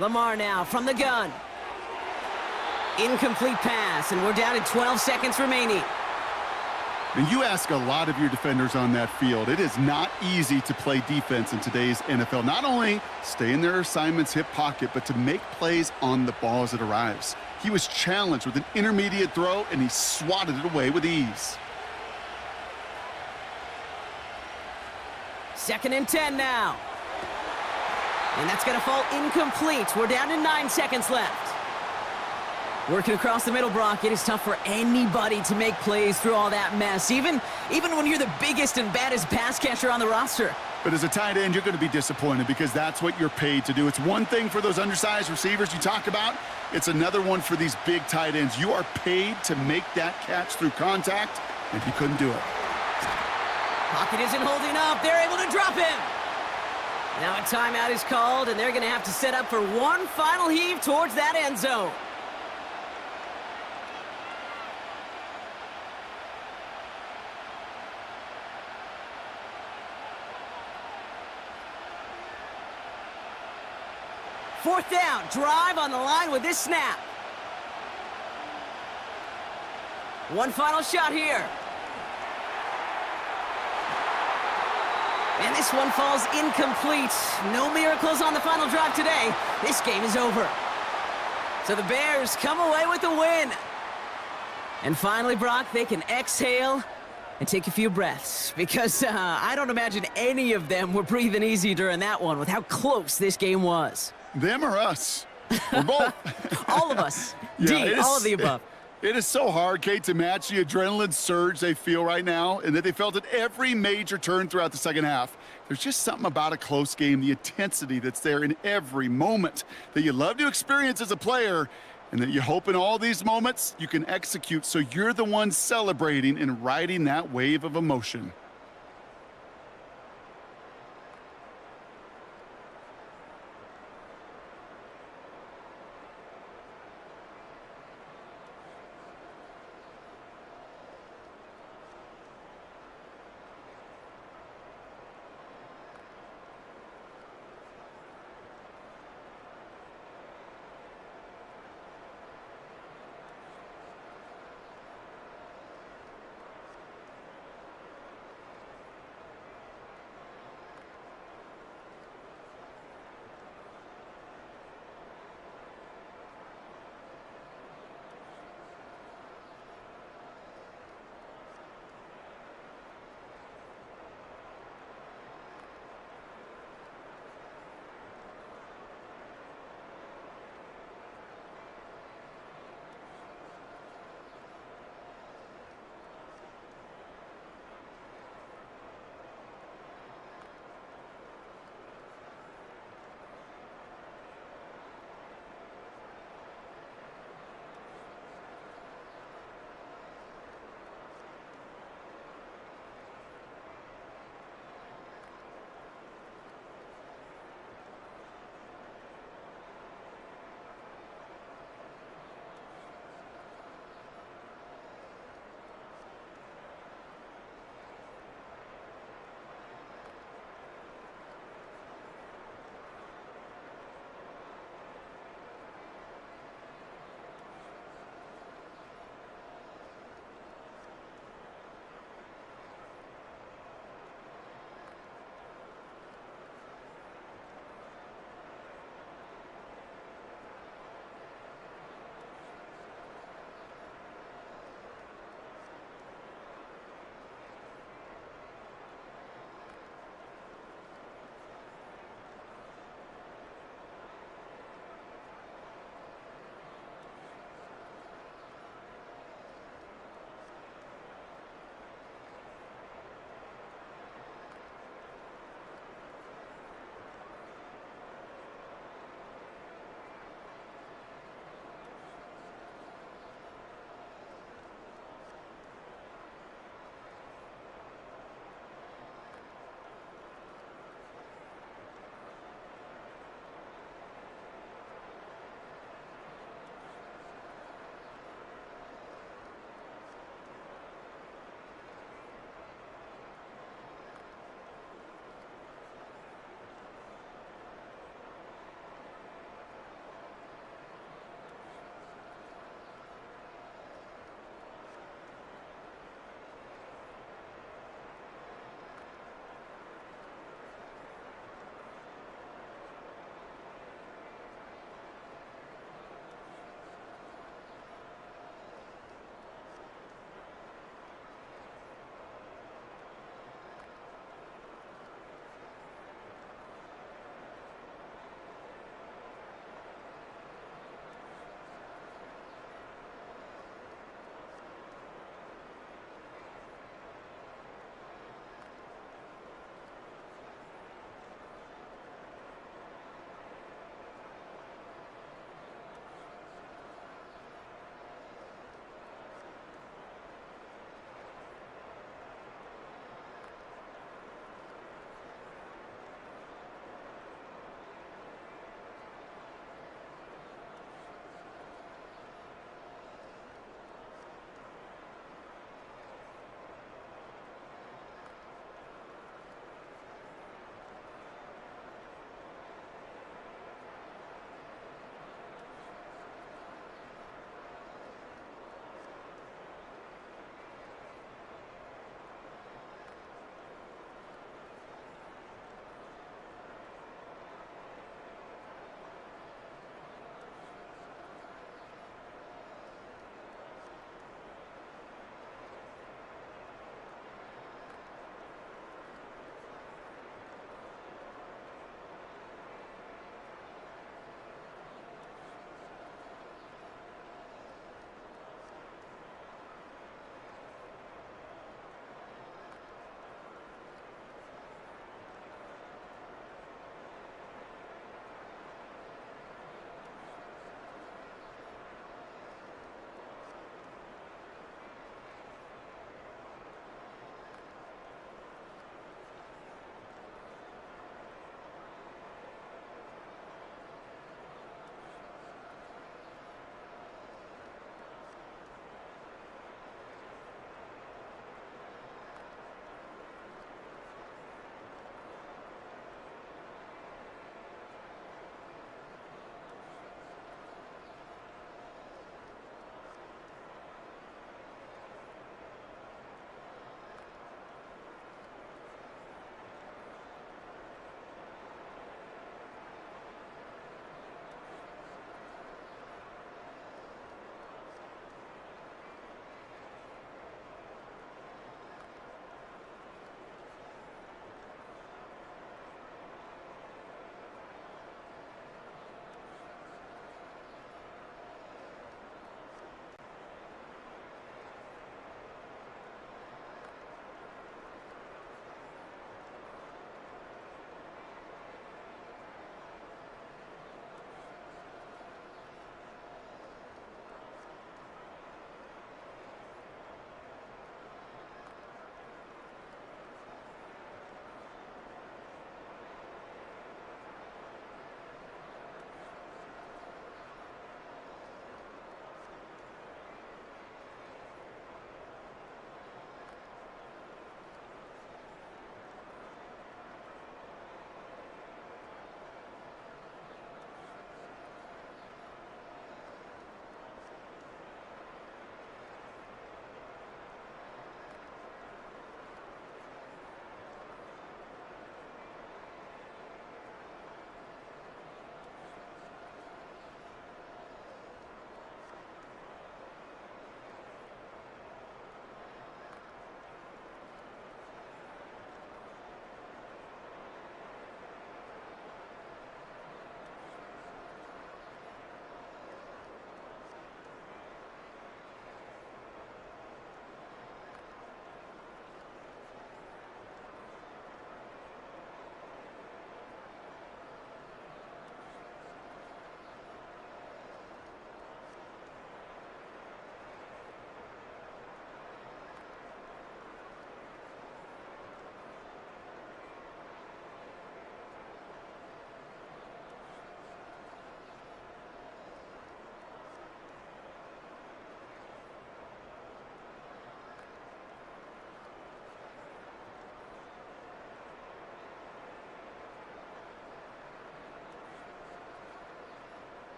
Lamar now from the gun. Incomplete pass, and we're down to 12 seconds remaining. And you ask a lot of your defenders on that field. It is not easy to play defense in today's NFL. Not only stay in their assignment's hip pocket, but to make plays on the ball as it arrives. He was challenged with an intermediate throw, and he swatted it away with ease. 2nd and 10 now. And that's going to fall incomplete. We're down to 9 seconds left. Working across the middle, Brock, it is tough for anybody to make plays through all that mess, even when you're the biggest and baddest pass catcher on the roster. But as a tight end, you're going to be disappointed because that's what you're paid to do. It's one thing for those undersized receivers you talk about. It's another one for these big tight ends. You are paid to make that catch through contact, and he couldn't do it. Pocket isn't holding up. They're able to drop him. Now a timeout is called, and they're going to have to set up for one final heave towards that end zone. Fourth down, drive on the line with this snap. One final shot here. And this one falls incomplete. No miracles on the final drive today. This game is over. So the Bears come away with the win. And finally, Brock, they can exhale and take a few breaths. Because I don't imagine any of them were breathing easy during that one with how close this game was. Them or us? Or both? All of us. Yeah, all of the above. It is so hard, Kate, to match the adrenaline surge they feel right now and that they felt at every major turn throughout the second half. There's just something about a close game, the intensity that's there in every moment that you love to experience as a player and that you hope in all these moments you can execute so you're the one celebrating and riding that wave of emotion.